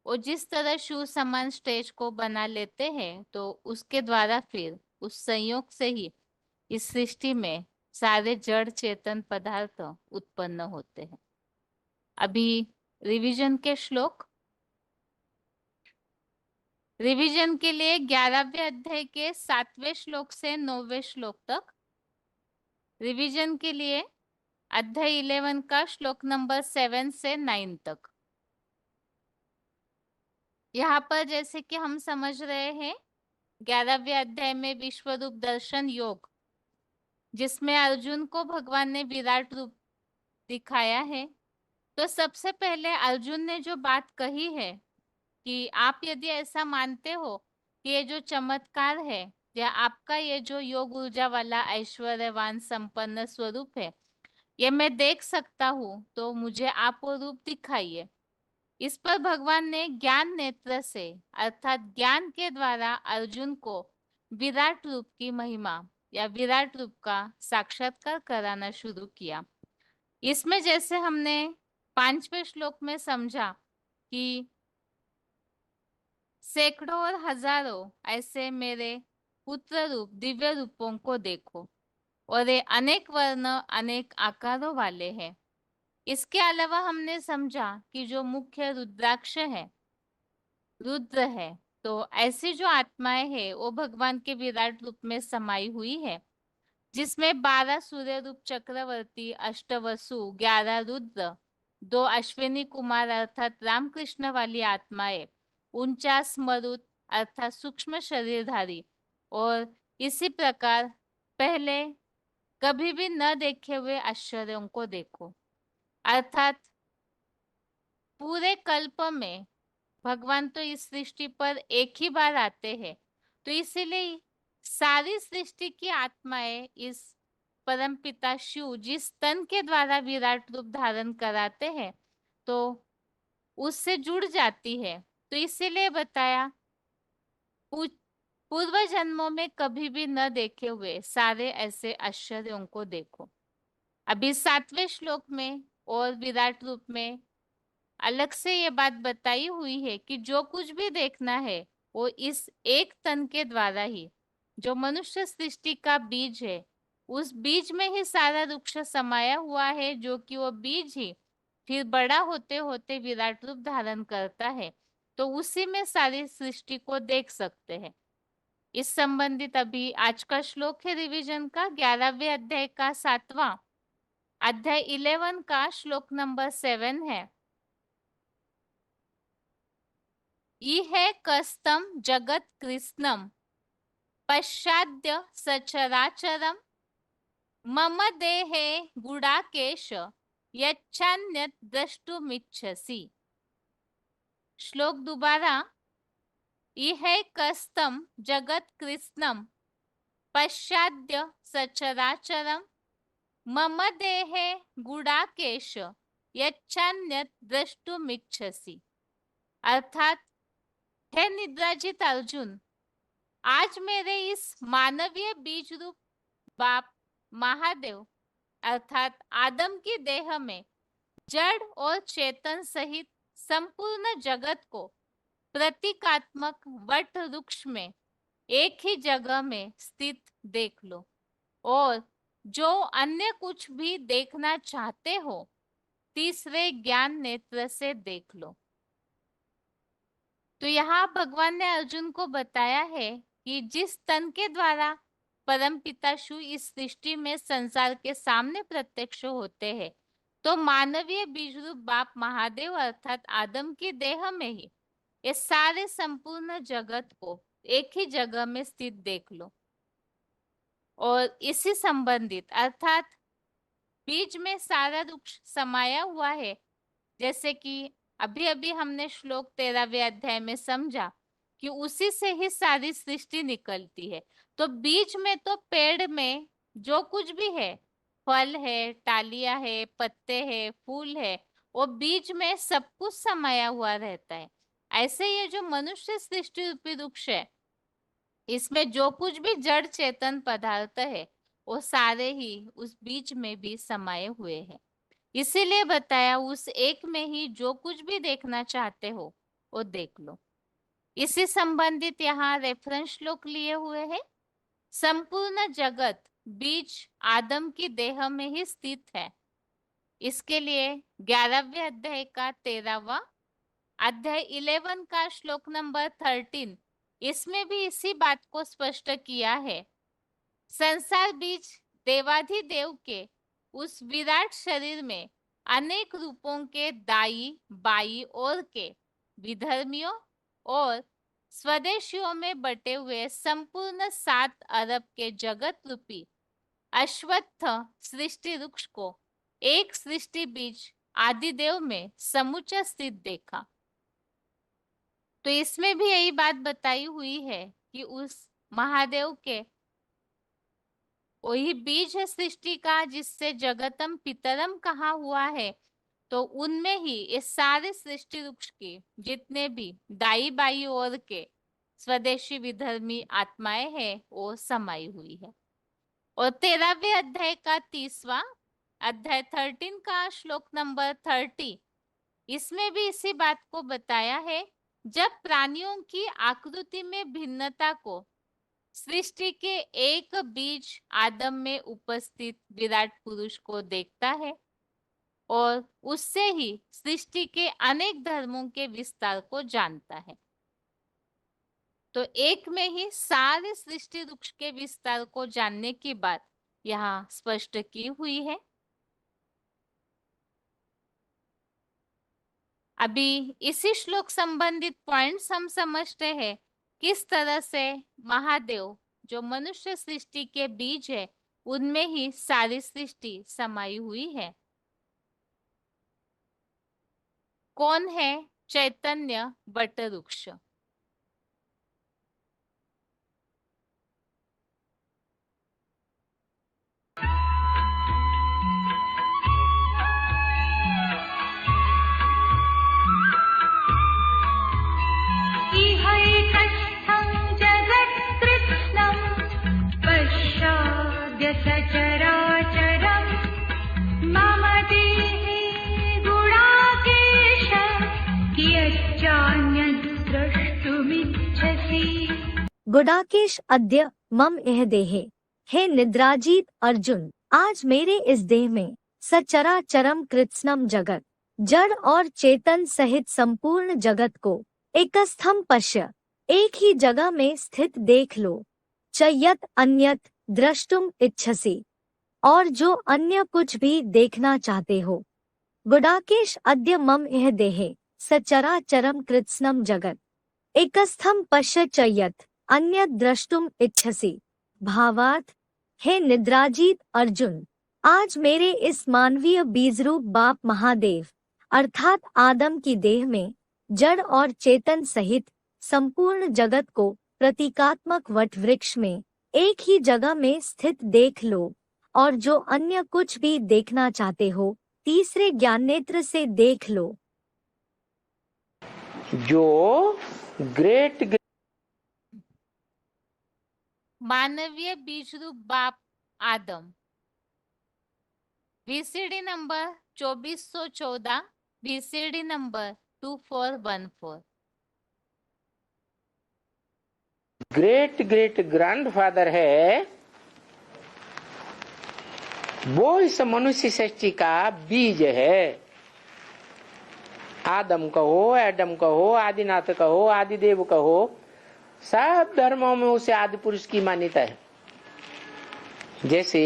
वो जिस तरह शिव समान स्टेज को बना लेते हैं, तो उसके द्वारा फिर उस संयोग से ही इस सृष्टि में सारे जड़ चेतन पदार्थ उत्पन्न होते हैं। अभी रिवीजन के श्लोक, रिवीजन के लिए 11वें अध्याय के 7वें श्लोक से 9वें श्लोक तक, रिवीजन के लिए अध्याय 11 का श्लोक नंबर 7 से 9 तक। यहाँ पर जैसे कि हम समझ रहे हैं 11वें अध्याय में विश्व रूप दर्शन योग, जिसमें अर्जुन को भगवान ने विराट रूप दिखाया है। तो सबसे पहले अर्जुन ने जो बात कही है कि आप यदि ऐसा मानते हो कि ये जो चमत्कार है या आपका ये जो योग ऊर्जा वाला ऐश्वर्यवान संपन्न स्वरूप है, ये मैं देख सकता हूँ, तो मुझे आप वो रूप दिखाइए। इस पर भगवान ने ज्ञान नेत्र से, अर्थात ज्ञान के द्वारा अर्जुन को विराट रूप की महिमा या विराट रूप का साक्षात्कार कराना शुरू किया। इसमें जैसे हमने 5वें श्लोक में समझा कि सैकड़ों और हजारों ऐसे मेरे पुत्र रूप दिव्य रूपों को देखो, और ये अनेक वर्ण अनेक आकारों वाले हैं। इसके अलावा हमने समझा कि जो मुख्य रुद्राक्ष है, रुद्र है, तो ऐसी जो आत्माएं हैं वो भगवान के विराट रूप में समाई हुई है, जिसमें 12 सूर्य रूप चक्रवर्ती, अष्टवसु, 11 रुद्र, 2 अश्विनी कुमार अर्थात रामकृष्ण वाली आत्माएं, 49 मरुत अर्थात सूक्ष्म शरीरधारी, और इसी प्रकार पहले कभी भी न देखे हुए आश्चर्यों को देखो। अर्थात पूरे कल्प में भगवान तो इस सृष्टि पर एक ही बार आते हैं, तो इसीलिए सारी सृष्टि की आत्माएं इस परमपिता शिव जिस तन के द्वारा विराट रूप धारण कराते हैं, तो उससे जुड़ जाती है। तो इसीलिए बताया पूर्व जन्मों में कभी भी न देखे हुए सारे ऐसे आश्चर्यों को देखो। अभी 7वें श्लोक में और विराट रूप में अलग से ये बात बताई हुई है कि जो कुछ भी देखना है वो इस एक तन के द्वारा ही, जो मनुष्य सृष्टि का बीज है, उस बीज में ही सारा वृक्ष समाया हुआ है, जो कि वो बीज ही फिर बड़ा होते होते विराट रूप धारण करता है। तो उसी में सारी सृष्टि को देख सकते हैं। इस संबंधित अभी आज का श्लोक है रिवीजन का 11वें अध्याय का 7वां अध्याय 11 का श्लोक नंबर 7 है। इह कस्तम जगत कृष्णम पश्चाद्य सचराचरम मम देहे गुडाकेश यच्छान्यत द्रष्टुमिच्छसि। श्लोक दोबारा। इह कस्तम जगत कृष्णम पश्चाद्य सचराचरम मम देहे गुडाकेश यच्छान्यत द्रष्टुमिच्छसि। अर्थात हे निद्राजित अर्जुन, आज मेरे इस मानवीय बीज रूप बाप महादेव अर्थात आदम की देह में जड़ और चेतन सहित संपूर्ण जगत को प्रतीकात्मक वट वृक्ष में एक ही जगह में स्थित देख लो, और जो अन्य कुछ भी देखना चाहते हो तीसरे ज्ञान नेत्र से देख लो। तो यहाँ भगवान ने अर्जुन को बताया है कि जिस तन के द्वारा परमपिता शिव इस सृष्टि में संसार के सामने प्रत्यक्ष होते हैं, तो मानवीय बीज रूप बाप महादेव अर्थात आदम की देह में ही ये सारे संपूर्ण जगत को एक ही जगह में स्थित देख लो। और इसी संबंधित अर्थात बीज में सारा वृक्ष समाया हुआ है, जैसे कि अभी अभी हमने श्लोक 13वें अध्याय में समझा कि उसी से ही सारी सृष्टि निकलती है। तो बीज में तो पेड़ में जो कुछ भी है, फल है, टालियां है, पत्ते है, फूल है, वो बीज में सब कुछ समाया हुआ रहता है। ऐसे ये जो मनुष्य सृष्टि रूपी वृक्ष है, इसमें जो कुछ भी जड़ चेतन पदार्थ है वो सारे ही उस बीज में भी समाये हुए हैं। इसीलिए बताया उस एक में ही जो कुछ भी देखना चाहते हो वो देख लो। इसी संबंधित यहाँ रेफरेंस श्लोक लिए हुए हैं। संपूर्ण जगत बीज आदम की देह में ही स्थित है। इसके लिए 11वें अध्याय का 13वां अध्याय 11 का श्लोक नंबर 13, इसमें भी इसी बात को स्पष्ट किया है। संसार बीज देवाधिदेव के उस विराट शरीर में अनेक रूपों के दाई बाई ओर के विधर्मियों और स्वदेशियों में बटे हुए संपूर्ण 7 अरब के जगत रूपी अश्वत्थ सृष्टि वृक्ष को एक सृष्टि बीज आदिदेव में समुचा स्थित देखा। तो इसमें भी यही बात बताई हुई है कि उस महादेव के वही बीज है सृष्टि का, जिससे जगतम पितरम कहा हुआ है। तो उनमें ही इस सारे सृष्टि वृक्ष की जितने भी दाई बाई ओर के स्वदेशी विधर्मी आत्माएं हैं वो समाई हुई है। और 13वें अध्याय का 30वां अध्याय 13 का श्लोक नंबर 30, इसमें भी इसी बात को बताया है। जब प्राणियों की आकृति में भिन्नता को सृष्टि के एक बीज आदम में उपस्थित विराट पुरुष को देखता है और उससे ही सृष्टि के अनेक धर्मों के विस्तार को जानता है। तो एक में ही सारे सृष्टि वृक्ष के विस्तार को जानने की बात यहाँ स्पष्ट की हुई है। अभी इसी श्लोक संबंधित पॉइंट्स हम समझते हैं किस तरह से महादेव जो मनुष्य सृष्टि के बीज है उनमें ही सारी सृष्टि समाई हुई है। कौन है चैतन्य वट वृक्ष? इहैकस्थं जगत्कृत्स्नं पश्चाद्य सचराचरं मम देहे गुणाकेश यच्चान्यद् द्रष्टुमिच्छसि। गुडाकेश अद्य मम इह देहे। हे निद्राजीत अर्जुन, आज मेरे इस देह में सचराचरम कृत्स्नम जगत जड़ और चेतन सहित संपूर्ण जगत को एकस्थम पश्य एक ही जगह में स्थित देख लो। चयत अन्यत द्रष्टुम इच्छसि, और जो अन्य कुछ भी देखना चाहते हो। गुडाकेश अद्य मम इह देहे सचराचरम कृत्स्नम जगत एकस्थम पश्य चयत अन्यत द्रष्टुम इच्छसि। भावार्थ, हे निद्राजीत अर्जुन, आज मेरे इस मानवीय बीजरूप बाप महादेव अर्थात आदम की देह में जड़ और चेतन सहित संपूर्ण जगत को प्रतीकात्मक वट वृक्ष में एक ही जगह में स्थित देख लो, और जो अन्य कुछ भी देखना चाहते हो तीसरे ज्ञानेत्र से देख लो। जो ग्रेट मानवीय बीज रूप बाप आदम, VCD number 2414, VCD number 2414। Great great grandfather है, वो इस मनुष्य सृष्टि का बीज है। आदम कहो, एडम कहो, आदिनाथ कहो, आदिदेव कहो, सब धर्मों में उसे आदि पुरुष की मान्यता है। जैसे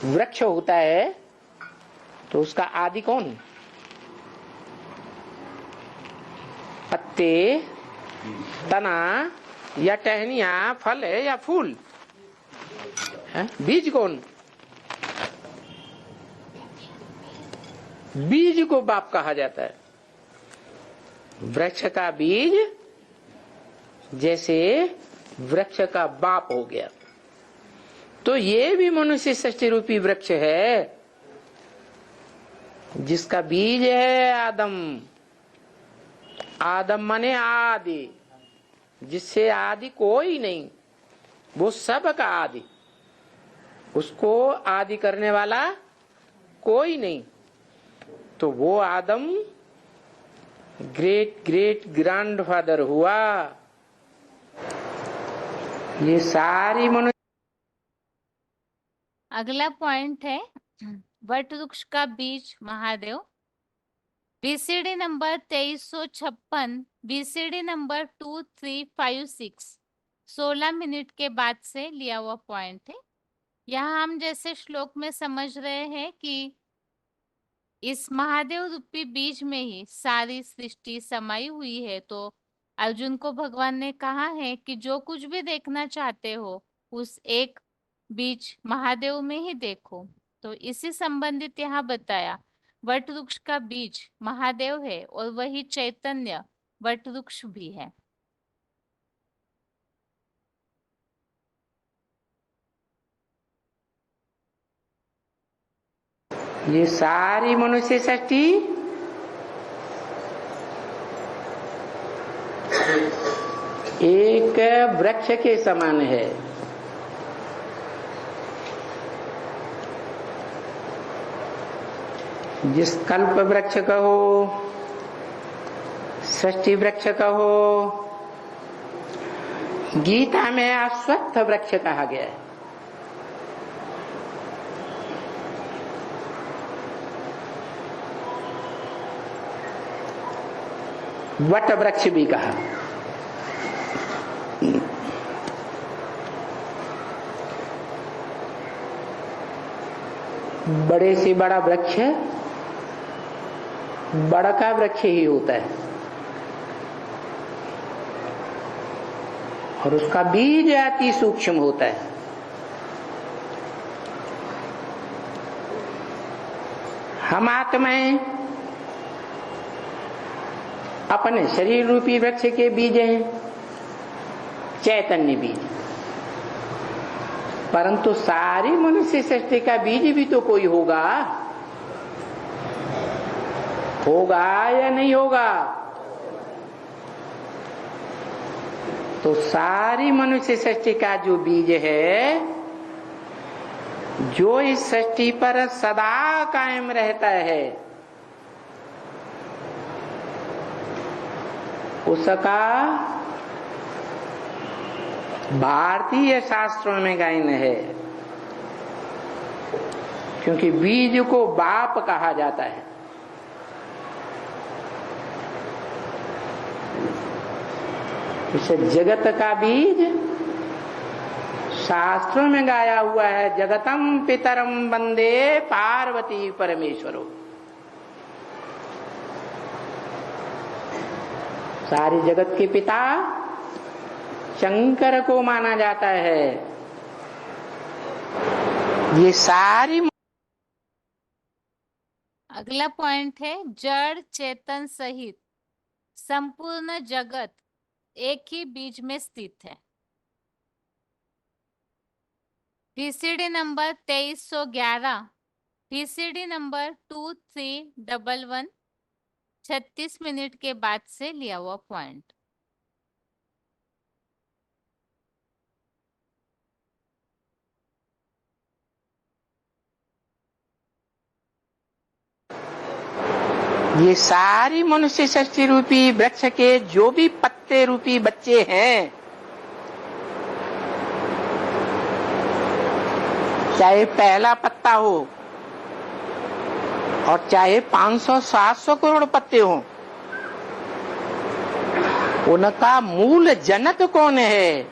वृक्ष होता है तो उसका आदि कौन? पत्ते, तना या टहनियां, फल है या फूल है? बीज कौन? बीज को बाप कहा जाता है। वृक्ष का बीज जैसे वृक्ष का बाप हो गया, तो ये भी मनुष्य सृष्टि रूपी वृक्ष है, जिसका बीज है आदम। आदम माने आदि, जिससे आदि कोई नहीं, वो सब का आदि, उसको आदि करने वाला कोई नहीं। तो वो आदम ग्रेट ग्रेट ग्रैंडफादर हुआ। ये सारी मनुष्य। अगला पॉइंट है वट वृक्ष का बीज Mahadev, VCD number 2356, VCD number 2356। 16 minute के बाद से लिया हुआ पॉइंट है। यहाँ हम जैसे श्लोक में समझ रहे हैं कि इस महादेव रूपी बीज में ही सारी सृष्टि समाई हुई है। तो अर्जुन को भगवान ने कहा है कि जो कुछ भी देखना चाहते हो उस एक बीज महादेव में ही देखो। तो इसी संबंधित यहाँ बताया वट वृक्ष का बीज महादेव है और वही चैतन्य वट वृक्ष भी है। ये सारी मनुष्य सृष्टि एक वृक्ष के समान है। जिस कल्प वृक्ष कहो, सृष्टि वृक्ष कहो, गीता में अश्वत्थ वृक्ष कहा गया है। वट वृक्ष भी कहा। बड़े से बड़ा वृक्ष बड़ा का वृक्ष ही होता है, और उसका बीज अति सूक्ष्म होता है। हम आत्माएं अपने शरीर रूपी वृक्ष के बीज हैं, चैतन्य बीज। परंतु सारी मनुष्य सृष्टि का बीज भी तो कोई होगा, होगा या नहीं होगा? तो सारी मनुष्य सृष्टि का जो बीज है, जो इस सृष्टि पर सदा कायम रहता है, उसका भारतीय शास्त्रों में गायन है। क्योंकि बीज को बाप कहा जाता है। इस जगत का बीज शास्त्रों में गाया हुआ है, जगतम पितरम वंदे पार्वती परमेश्वरो। सारी जगत के पिता शंकर को माना जाता है। ये सारी अगला पॉइंट है, जड़ चेतन सहित संपूर्ण जगत एक ही बीज में स्थित है। PCD number 2311, PCD number 2311, 36 minute के बाद से लिया हुआ पॉइंट। ये सारी मनुष्य सृष्टि रूपी वृक्ष के जो भी पत्ते रूपी बच्चे हैं, चाहे पहला पत्ता हो और चाहे 500-700 करोड़ पत्ते हो, उनका मूल जनक कौन है,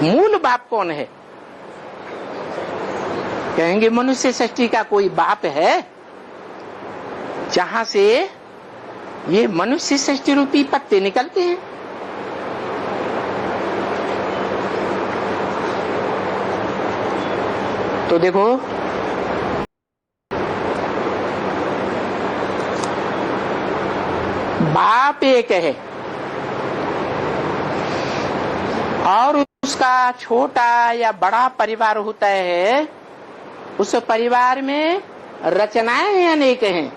मूल बाप कौन है? कहेंगे मनुष्य सृष्टि का कोई बाप है जहां से ये मनुष्य सृष्टि रूपी पत्ते निकलते हैं? तो देखो, बाप एक है और उसका छोटा या बड़ा परिवार होता है। उस परिवार में रचनाएं अनेक हैं,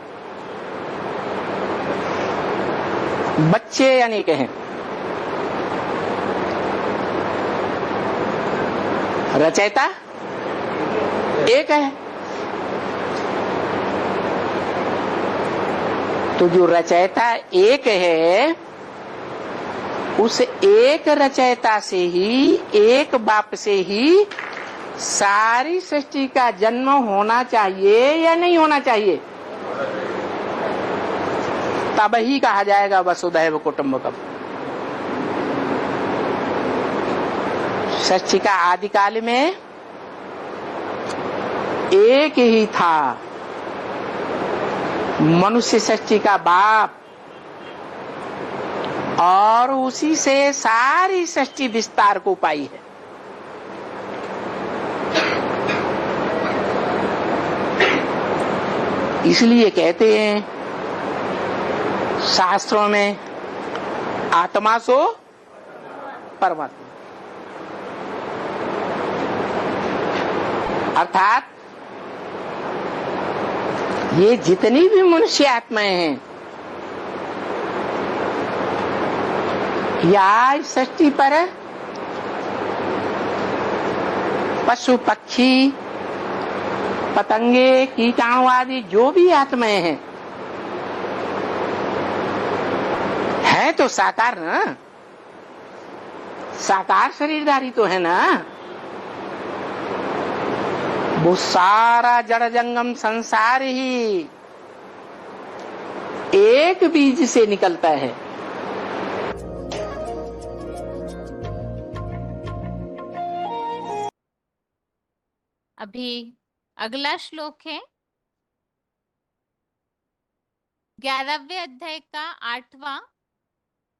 बच्चे अनेक हैं। रचयिता एक है। तो जो रचयिता एक है, उस एक रचयिता से ही, एक बाप से ही सारी सृष्टि का जन्म होना चाहिए या नहीं होना चाहिए? तब ही कहा जाएगा वसुधैव कुटुंबकम। सृष्टि का आदिकाल में एक ही था, मनुष्य सृष्टि का बाप, और उसी से सारी सृष्टि विस्तार को पाई है। इसलिए कहते हैं शास्त्रों में, आत्मा सो परमात्मा। अर्थात ये जितनी भी मनुष्य आत्माएं हैं, या इस सृष्टि पर पशु पक्षी पतंगे कीटाणु आदि जो भी आत्माएं हैं, है तो साकार ना, साकार शरीरधारी तो है ना। वो सारा जड़ जंगम संसार ही एक बीज से निकलता है। अभी अगला श्लोक है 11वें अध्याय का 8वां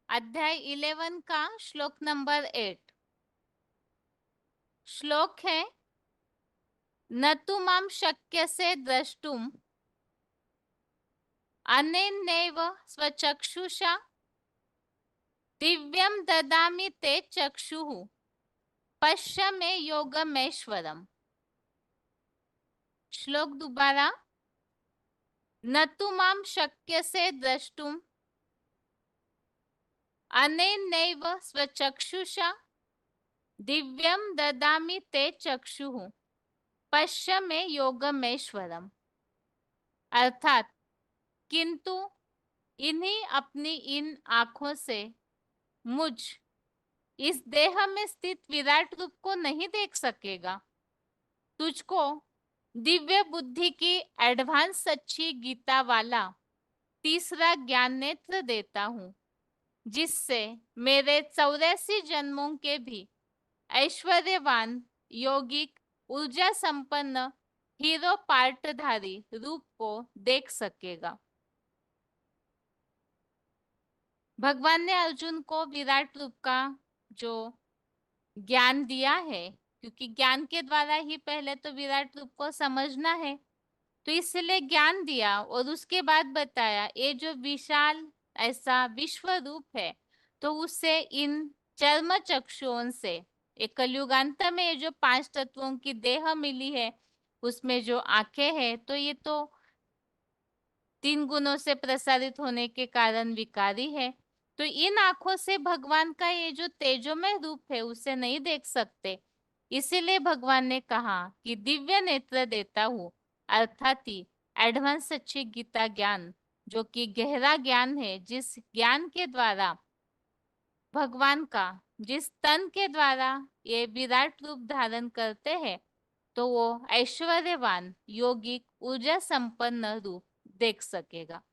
अध्याय 11 का श्लोक नंबर 8। श्लोक है, न तु मां शक्यसे द्रष्टुम अनेनैव स्वचक्षुषा दिव्यं ददामि ते चक्षुः पश्य मे योगमेश्वरम। श्लोक दोबारा, न तु मां शक्यसे द्रष्टुम अनेनैव स्वचक्षुषा दिव्यं ददामि ते चक्षुः पश्य मे योगमेश्वरम। अर्थात, किंतु इन्हीं अपनी इन आंखों से मुझ इस देह में स्थित विराट रूप को नहीं देख सकेगा। तुझको दिव्य बुद्धि की एडवांस सच्ची गीता वाला तीसरा ज्ञान नेत्र देता हूँ। जिससे मेरे 84 जन्मों के भी ऐश्वर्यवान यौगिक ऊर्जा संपन्न हीरो पार्टधारी रूप को देख सकेगा। भगवान ने अर्जुन को विराट रूप का जो ज्ञान दिया है, क्योंकि ज्ञान के द्वारा ही पहले तो विराट रूप को समझना है, तो इसलिए ज्ञान दिया और उसके बाद बताया ये जो विशाल ऐसा विश्व रूप है, तो उससे इन चर्म चक्षुओं से एक कलयुगांत में ये जो 5 तत्वों की देह मिली है, उसमें जो आंखें हैं, तो ये तो 3 गुणों से प्रसारित होने के कारण विकारी है। तो इन आंखों से भगवान का ये जो तेजोमय रूप है उसे नहीं देख सकते। इसीलिए भगवान ने कहा कि दिव्य नेत्र देता हूँ, अर्थात ही एडवांस अच्छी गीता ज्ञान, जो कि गहरा ज्ञान है, जिस ज्ञान के द्वारा भगवान का जिस तन के द्वारा ये विराट रूप धारण करते हैं, तो वो ऐश्वर्यवान योगिक ऊर्जा संपन्न रूप देख सकेगा।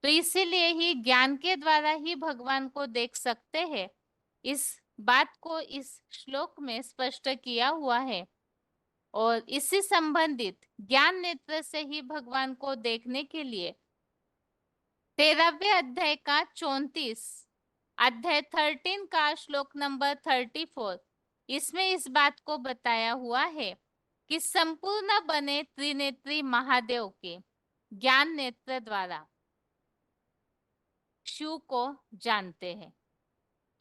तो इसीलिए ही ज्ञान के द्वारा ही भगवान को देख सकते हैं। इस बात को इस श्लोक में स्पष्ट किया हुआ है और इससे संबंधित ज्ञान नेत्र से ही भगवान को देखने के लिए 13वें अध्याय का 34 अध्याय 13 का श्लोक नंबर 34, इसमें इस बात को बताया हुआ है कि संपूर्ण बने त्रिनेत्री महादेव के ज्ञान नेत्र द्वारा शिव को जानते हैं।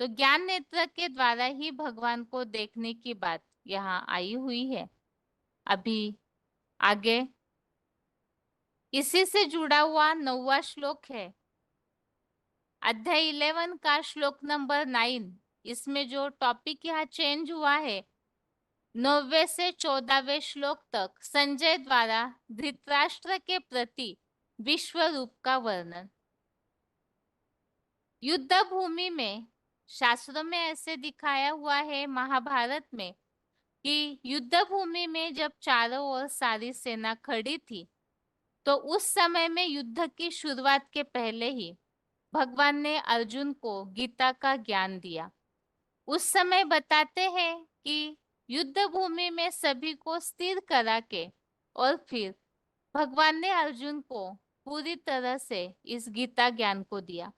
तो ज्ञान नेत्र के द्वारा ही भगवान को देखने की बात यहाँ आई हुई है। अभी आगे इसी से जुड़ा हुआ 9वां श्लोक है, अध्याय 11 का श्लोक नंबर 9। इसमें जो टॉपिक यहाँ चेंज हुआ है, 9वें से 14वें श्लोक तक संजय द्वारा धृतराष्ट्र के प्रति विश्व रूप का वर्णन। युद्ध भूमि में शास्त्रों में ऐसे दिखाया हुआ है, महाभारत में, कि युद्ध भूमि में जब चारों ओर सारी सेना खड़ी थी, तो उस समय में युद्ध की शुरुआत के पहले ही भगवान ने अर्जुन को गीता का ज्ञान दिया। उस समय बताते हैं कि युद्ध भूमि में सभी को स्थिर करा के और फिर भगवान ने अर्जुन को पूरी तरह से इस गीता ज्ञान को दिया।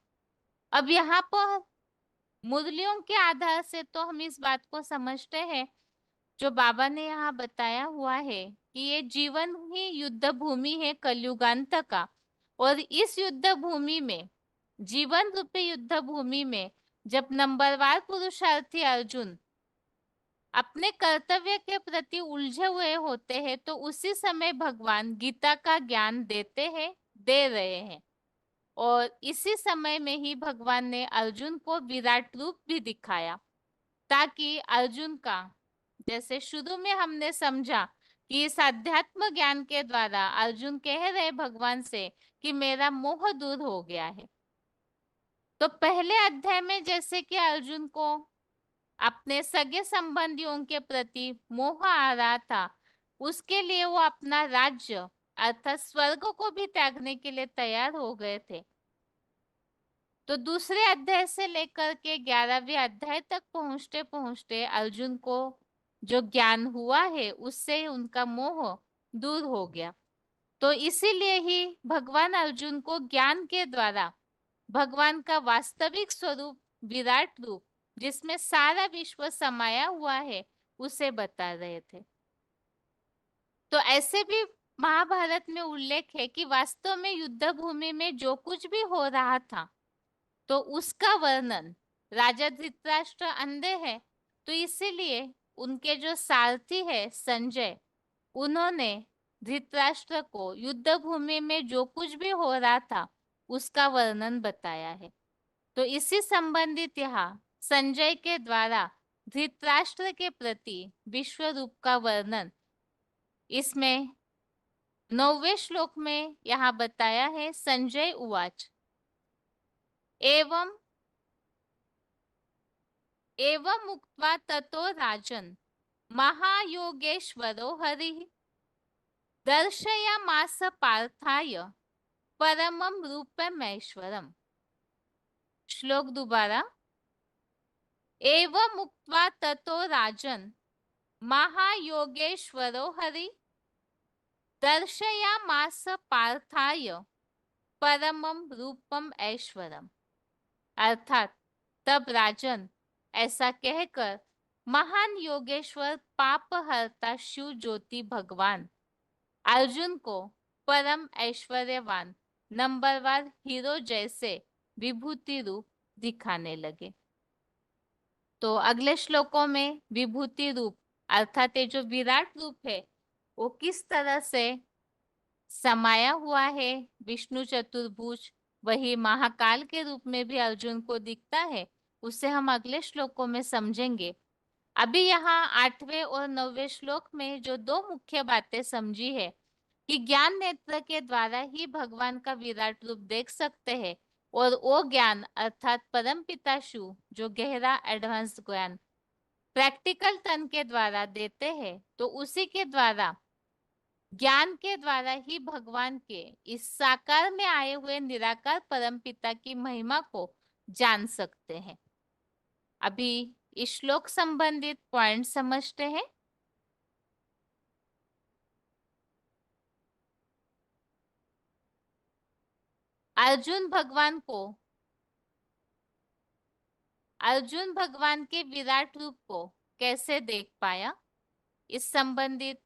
अब यहाँ पर मुरलियों के आधार से तो हम इस बात को समझते हैं, जो बाबा ने यहाँ बताया हुआ है कि ये जीवन ही युद्ध भूमि है कलयुगांत का, और इस युद्ध भूमि में, जीवन रूपी युद्ध भूमि में, जब नंबरवार पुरुषार्थी अर्जुन अपने कर्तव्य के प्रति उलझे हुए होते हैं, तो उसी समय भगवान गीता का ज्ञान देते हैं, दे रहे हैं। और इसी समय में ही भगवान ने अर्जुन को विराट रूप भी दिखाया, ताकि अर्जुन का, जैसे शुरू में हमने समझा कि इस अध्यात्म ज्ञान के द्वारा अर्जुन कह रहे भगवान से कि मेरा मोह दूर हो गया है। तो पहले अध्याय में जैसे कि अर्जुन को अपने सगे संबंधियों के प्रति मोह आ रहा था, उसके लिए वो अपना राज्य अर्थात स्वर्ग को भी त्यागने के लिए तैयार हो गए थे। तो दूसरे अध्याय से लेकर के 11वें अध्याय तक पहुंचते पहुंचते अर्जुन को जो ज्ञान हुआ है, उससे उनका मोह दूर हो गया। तो इसीलिए ही भगवान अर्जुन को ज्ञान के द्वारा भगवान का वास्तविक स्वरूप, विराट रूप, जिसमें सारा विश्व समाया हुआ है, उसे बता रहे थे। तो ऐसे भी महाभारत में उल्लेख है कि वास्तव में युद्ध भूमि में जो कुछ भी हो रहा था, तो उसका वर्णन राजा धृतराष्ट्र अंधे है, तो इसीलिए उनके जो सारथी है संजय, उन्होंने धृतराष्ट्र को युद्ध भूमि में जो कुछ भी हो रहा था उसका वर्णन बताया है। तो इसी संबंधित यहाँ संजय के द्वारा धृतराष्ट्र के प्रति विश्व रूप का वर्णन इसमें 9वें श्लोक में यहाँ बताया है। संजय उवाच एवं उक्त्वा ततो राजन् महायोगेश्वरो हरिः दर्शयामास पार्थाय परमं रूपमैश्वरम्। श्लोक दोबारा। एवं उक्त्वा ततो राजन महायोगेश्वरो हरि दर्शयामास पार्थाय परमम रूपम ऐश्वरम। अर्थात तब राजन ऐसा कहकर महान योगेश्वर पाप हरता शिव ज्योति भगवान अर्जुन को परम ऐश्वर्यवान नंबरवार हीरो जैसे विभूति रूप दिखाने लगे। तो अगले श्लोकों में विभूति रूप अर्थात ये जो विराट रूप है वो किस तरह से समाया हुआ है, विष्णु चतुर्भुज वही महाकाल के रूप में भी अर्जुन को दिखता है, उसे हम अगले श्लोकों में समझेंगे। अभी यहाँ 8वें और 9वें श्लोक में जो दो मुख्य बातें समझी है कि ज्ञान नेत्र के द्वारा ही भगवान का विराट रूप देख सकते हैं और वो ज्ञान अर्थात परमपिता शिव जो गहरा एडवांस ज्ञान प्रैक्टिकल तन के द्वारा देते हैं, तो उसी के द्वारा ज्ञान के द्वारा ही भगवान के इस साकार में आए हुए निराकार परमपिता की महिमा को जान सकते हैं। अभी इस श्लोक संबंधित पॉइंट समझते हैं। अर्जुन भगवान के विराट रूप को कैसे देख पाया, इस संबंधित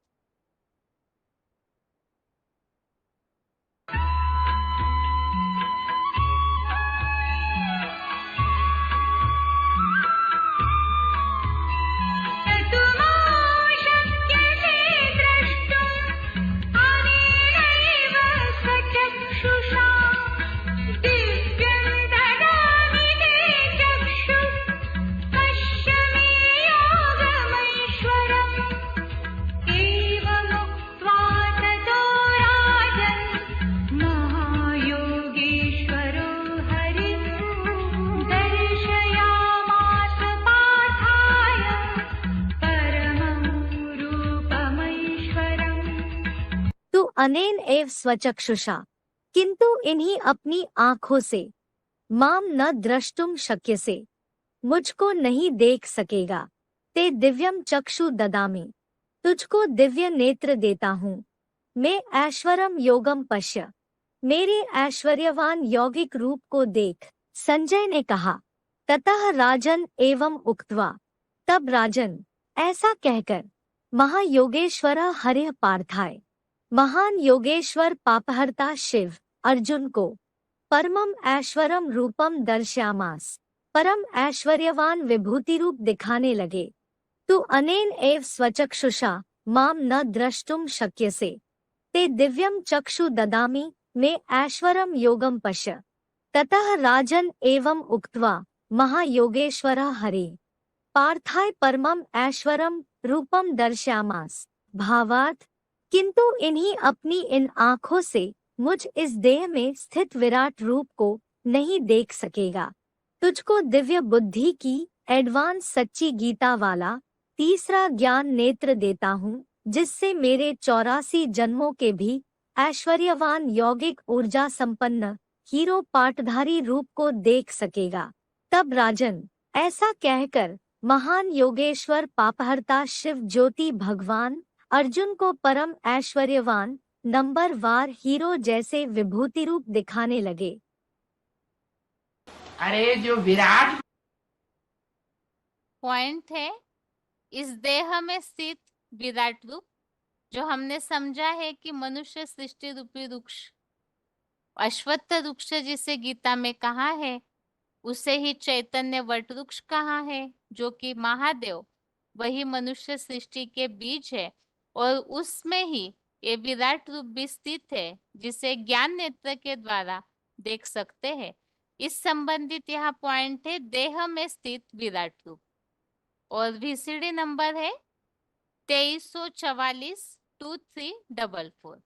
अनेन एव स्वचक्षुषा किंतु इन्हीं अपनी आँखों से माम न द्रष्टुम शक्यसे मुझको नहीं देख सकेगा। ते दिव्यम चक्षु ददामि तुझको दिव्य नेत्र देता हूँ। मैं ऐश्वरम योगम पश्य मेरे ऐश्वर्यवान यौगिक रूप को देख। संजय ने कहा। ततः राजन एवं उक्त्वा तब राजन ऐसा कहकर महायोगेश्वर हरिः पार्थाय महान योगेश्वर पापहर्ता शिव अर्जुन को परमम ऐश्वरम रूपम दर्श्यामास परम ऐश्वर्यवान विभूति रूप दिखाने लगे। तु अनेन एव स्वचक्षुषा माम न द्रष्टुम शक्यसे ते दिव्यम चक्षु ददामि मे ऐश्वरम योगम पश्य। ततः राजन एवं उक्त्वा महायोगेश्वर हरे पार्थाय परमम ऐश्वरम रूपम दर्श्यामास। भावार्थ किंतु इन्हीं अपनी इन आँखों से मुझ इस देह में स्थित विराट रूप को नहीं देख सकेगा। तुझको दिव्य बुद्धि की एडवांस सच्ची गीता वाला तीसरा ज्ञान नेत्र देता हूँ, जिससे मेरे 84 जन्मों के भी ऐश्वर्यवान यौगिक ऊर्जा संपन्न हीरो पाटधारी रूप को देख सकेगा। तब राजन ऐसा कहकर महान योगेश्वर पापहर्ता शिव ज्योति भगवान अर्जुन को परम ऐश्वर्यवान नंबरवार हीरो जैसे विभूति रूप दिखाने लगे। अरे जो विराट पॉइंट है इस देह में स्थित विराट रूप, जो हमने समझा है कि मनुष्य सृष्टि रूपी वृक्ष अश्वत्थ वृक्ष जिसे गीता में कहा है, उसे ही चैतन्य वट वृक्ष कहा है, जो कि महादेव वही मनुष्य सृष्टि के बीज है और उसमें ही ये विराट रूप भी स्थित है, जिसे ज्ञान नेत्र के द्वारा देख सकते हैं। इस संबंधित यहाँ पॉइंट है देह में स्थित विराट रूप और VCD नंबर है 2344-2344।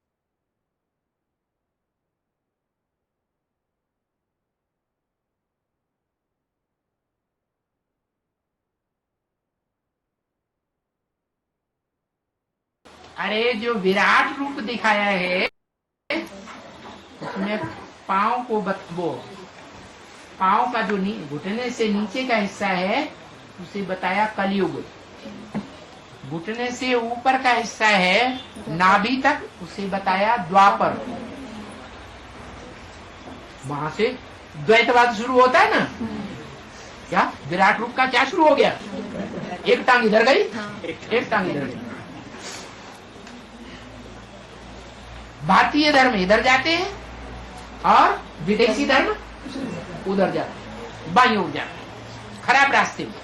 अरे जो विराट रूप दिखाया है उसमें पांव को वो पाँव का जो घुटने से नीचे का हिस्सा है उसे बताया कलयुग। घुटने से ऊपर का हिस्सा है नाभि तक, उसे बताया द्वापर। वहां से द्वैतवाद शुरू होता है ना। क्या विराट रूप का क्या शुरू हो गया? एक टांग इधर गई, एक टांग इधर गई। भारतीय धर्म इधर जाते हैं और विदेशी धर्म उधर जाते हैं, बाई ओर जाते हैं, खराब रास्ते में।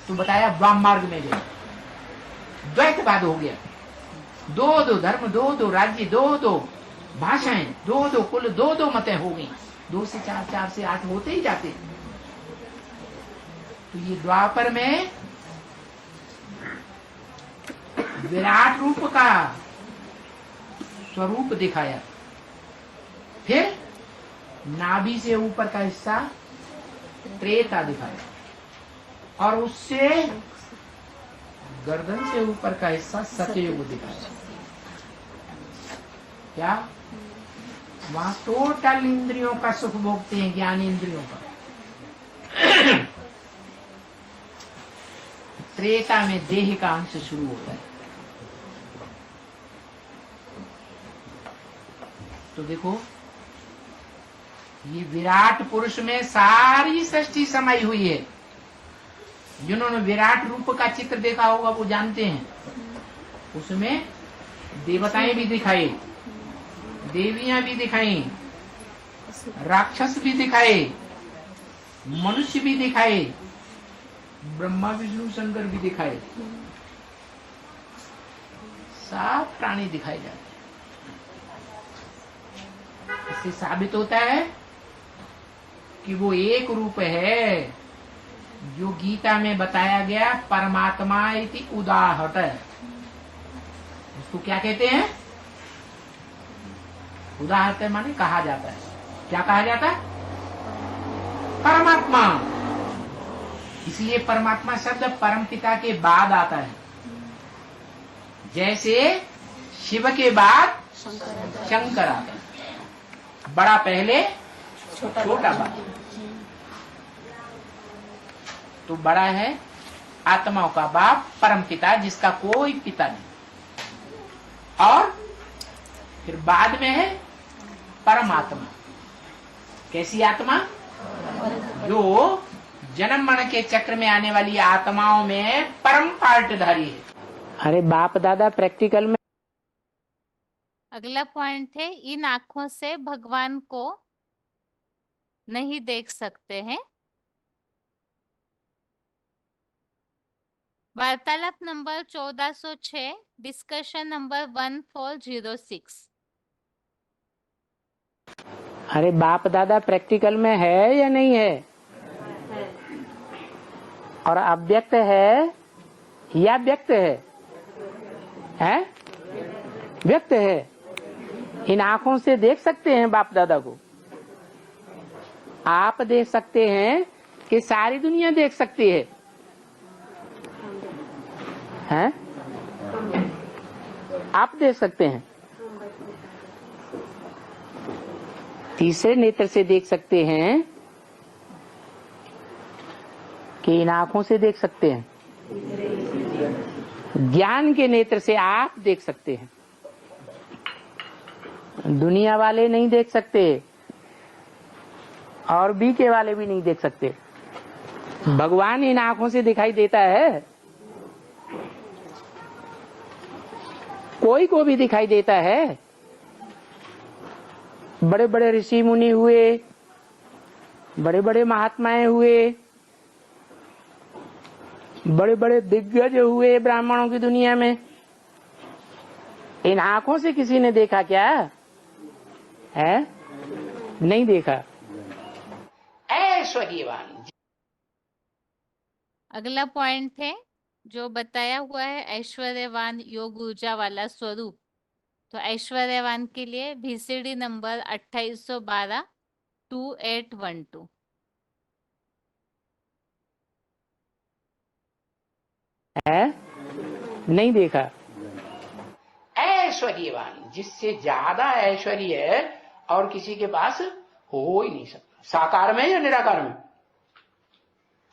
तो बताया वाम मार्ग में गए, द्वैतवाद हो गया। दो दो धर्म, दो दो राज्य, दो दो भाषाएं, दो दो कुल, दो दो मतें हो गई। 2 से 4, 4 से 8 होते ही जाते। तो ये द्वापर में विराट रूप का स्वरूप दिखाया। फिर नाभि से ऊपर का हिस्सा त्रेता दिखाया और उससे गर्दन से ऊपर का हिस्सा सतयुग दिखाया। क्या वहां टोटल इंद्रियों का सुख भोगते हैं, ज्ञान इंद्रियों का। त्रेता में देह का अंश शुरू होता है। तो देखो ये विराट पुरुष में सारी सृष्टि समाई हुई है। जिन्होंने विराट रूप का चित्र देखा होगा वो जानते हैं, उसमें देवताएं भी दिखाई, देवियां भी दिखाई, राक्षस भी दिखाए, मनुष्य भी दिखाए, ब्रह्मा विष्णु शंकर भी दिखाए, सब प्राणी दिखाए जाते। इससे साबित होता है कि वो एक रूप है जो गीता में बताया गया परमात्मा इति उदाहत। उसको क्या कहते हैं? उदाहत माने कहा जाता है। क्या कहा जाता है? परमात्मा। इसलिए परमात्मा शब्द परम पिता के बाद आता है। जैसे शिव के बाद शंकर आता है, बड़ा पहले छोटा बाद। तो बड़ा है आत्माओं का बाप परम पिता, जिसका कोई पिता नहीं। और फिर बाद में है परमात्मा। कैसी आत्मा? जो जन्म मरण के चक्र में आने वाली आत्माओं में परम पार्टधारी है। अरे बाप दादा प्रैक्टिकल में। अगला पॉइंट है, इन आंखों से भगवान को नहीं देख सकते हैं। वार्तालाप नंबर 1406, डिस्कशन नंबर 1406। अरे बाप दादा प्रैक्टिकल में है या नहीं है? और अव्यक्त है या व्यक्त है? हैं? व्यक्त है। इन आंखों से देख सकते हैं बाप दादा को। आप देख सकते हैं कि सारी दुनिया देख सकती है? हैं? आप देख सकते हैं। तीसरे नेत्र से देख सकते हैं कि इन आंखों से देख सकते हैं। ज्ञान के नेत्र से आप देख सकते हैं। दुनिया वाले नहीं देख सकते और बीके वाले भी नहीं देख सकते। भगवान इन आंखों से दिखाई देता है। कोई को भी दिखाई देता है। बड़े बड़े ऋषि मुनि हुए, बड़े बड़े महात्माएं हुए, बड़े बड़े दिग्गज हुए ब्राह्मणों की दुनिया में। इन आंखों से किसी ने देखा क्या है? नहीं देखा। ऐश्वर्यवान। अगला पॉइंट है जो बताया हुआ है ऐश्वर्यवान योग ऊर्जा वाला स्वरूप। तो ऐश्वर्यवान के लिए VCD नंबर 2812 2812। है? नहीं देखा। ऐश्वर्यवान, जिससे ज्यादा ऐश्वर्य और किसी के पास हो ही नहीं सकता। साकार में या निराकार में?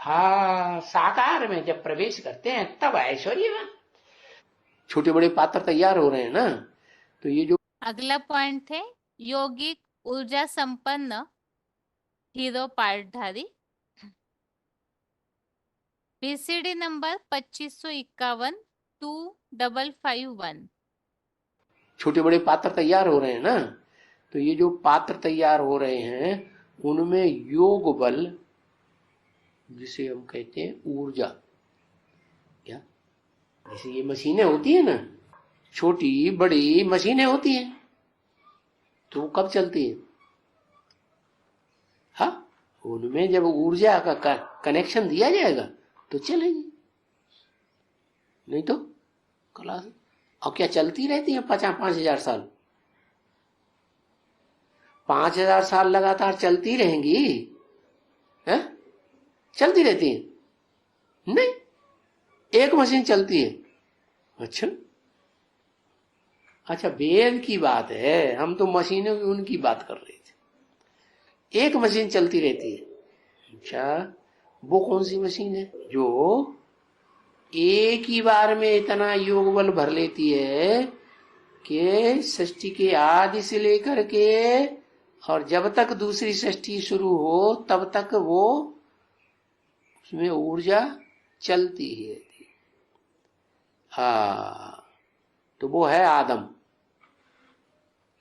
हाँ, साकार में जब प्रवेश करते हैं तब ऐश्वर्य। छोटे बड़े पात्र तैयार हो रहे हैं ना, तो ये जो अगला पॉइंट है यौगिक ऊर्जा संपन्न हीरो पार्टधारी। VCD number 2551 2551। छोटे बड़े पात्र तैयार हो रहे हैं ना, तो ये जो पात्र तैयार हो रहे हैं उनमें योग बल, जिसे हम कहते हैं ऊर्जा, क्या जैसे ये मशीनें होती है ना, छोटी बड़ी मशीनें होती हैं, तो वो कब चलती है? हाँ, उनमें जब ऊर्जा का कनेक्शन दिया जाएगा तो चलेगी, नहीं तो क्लास। और क्या चलती रहती है 5,000 साल? 5,000 साल लगातार चलती रहेंगी? हैं? चलती रहती है? नहीं, एक मशीन चलती है। अच्छा, वेद की बात है, हम तो मशीनों की उनकी बात कर रहे थे। एक मशीन चलती रहती है। अच्छा, वो कौन सी मशीन है जो एक ही बार में इतना योग बल भर लेती है कि सृष्टि के आदि से लेकर के और जब तक दूसरी सृष्टि शुरू हो तब तक वो उसमें ऊर्जा चलती ही रहती है। हाँ, तो वो है आदम,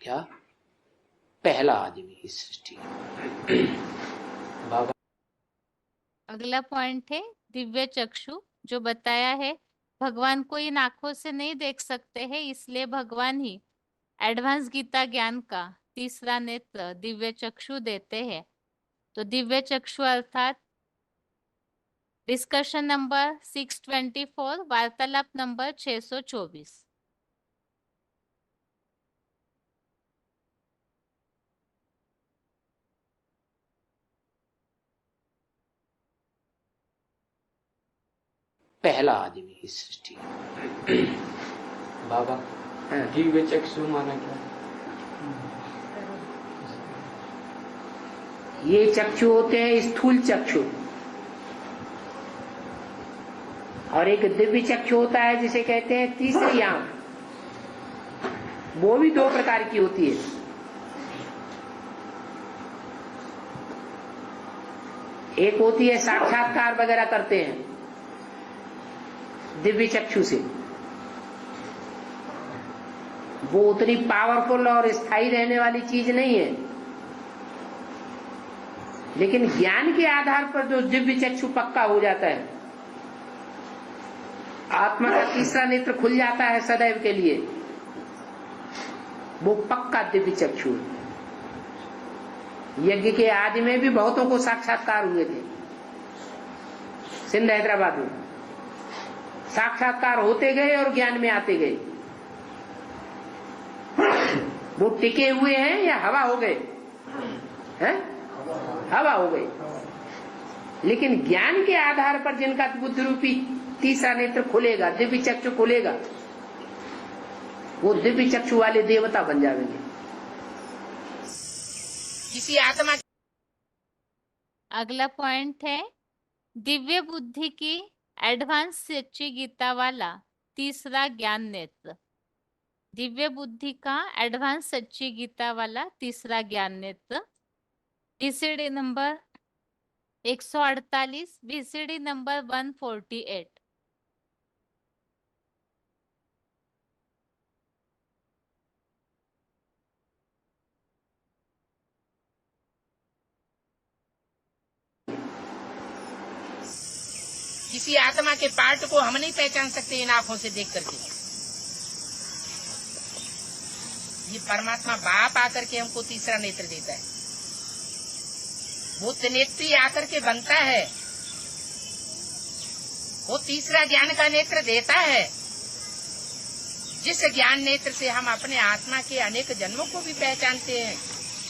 क्या पहला आदमी इस सृष्टि का। अगला पॉइंट है दिव्य चक्षु, जो बताया है भगवान को इन आंखों से नहीं देख सकते हैं, इसलिए भगवान ही एडवांस गीता ज्ञान का तीसरा नेत्र दिव्य चक्षु देते हैं। तो दिव्य चक्षु अर्थात डिस्कशन नंबर 624, वार्तालाप नंबर 624। पहला आदमी इस सृष्टि का। बाबा, दिव्य चक्षु माना क्या? ये चक्षु होते हैं स्थूल चक्षु, और एक दिव्य चक्षु होता है जिसे कहते हैं तीसरी आंख। वो भी दो प्रकार की होती है। एक होती है साक्षात्कार वगैरह करते हैं दिव्य चक्षु से, वो उतनी पावरफुल और स्थायी रहने वाली चीज नहीं है, लेकिन ज्ञान के आधार पर जो दिव्य चक्षु पक्का हो जाता है, आत्मा का तीसरा नेत्र खुल जाता है सदैव के लिए, वो पक्का दिव्य चक्षु है। यज्ञ के आदि में भी बहुतों को साक्षात्कार हुए थे। सिंध हैदराबाद में साक्षात्कार होते गए और ज्ञान में आते गए। वो टिके हुए हैं या हवा हो गए? हैं? हवा हो गए। लेकिन ज्ञान के आधार पर जिनका बुद्धि रूपी तीसरा नेत्र खुलेगा, दिव्य चक्षु खुलेगा, वो दिव्य चक्षु वाले देवता बन जाएंगे। किसी आत्मा। अगला पॉइंट है दिव्य बुद्धि की एडवांस सच्ची गीता वाला तीसरा ज्ञान नेत्र। दिव्य बुद्धि का एडवांस सच्ची गीता वाला तीसरा ज्ञान नेत्र। VCD number 148, VCD number 148। किसी आत्मा के पार्ट को हम नहीं पहचान सकते इन आंखों से देख करके। ये परमात्मा बाप आकर के हमको तीसरा नेत्र देता है। वो त्रिनेत्री आकर के बनता है, वो तीसरा ज्ञान का नेत्र देता है, जिस ज्ञान नेत्र से हम अपने आत्मा के अनेक जन्मों को भी पहचानते हैं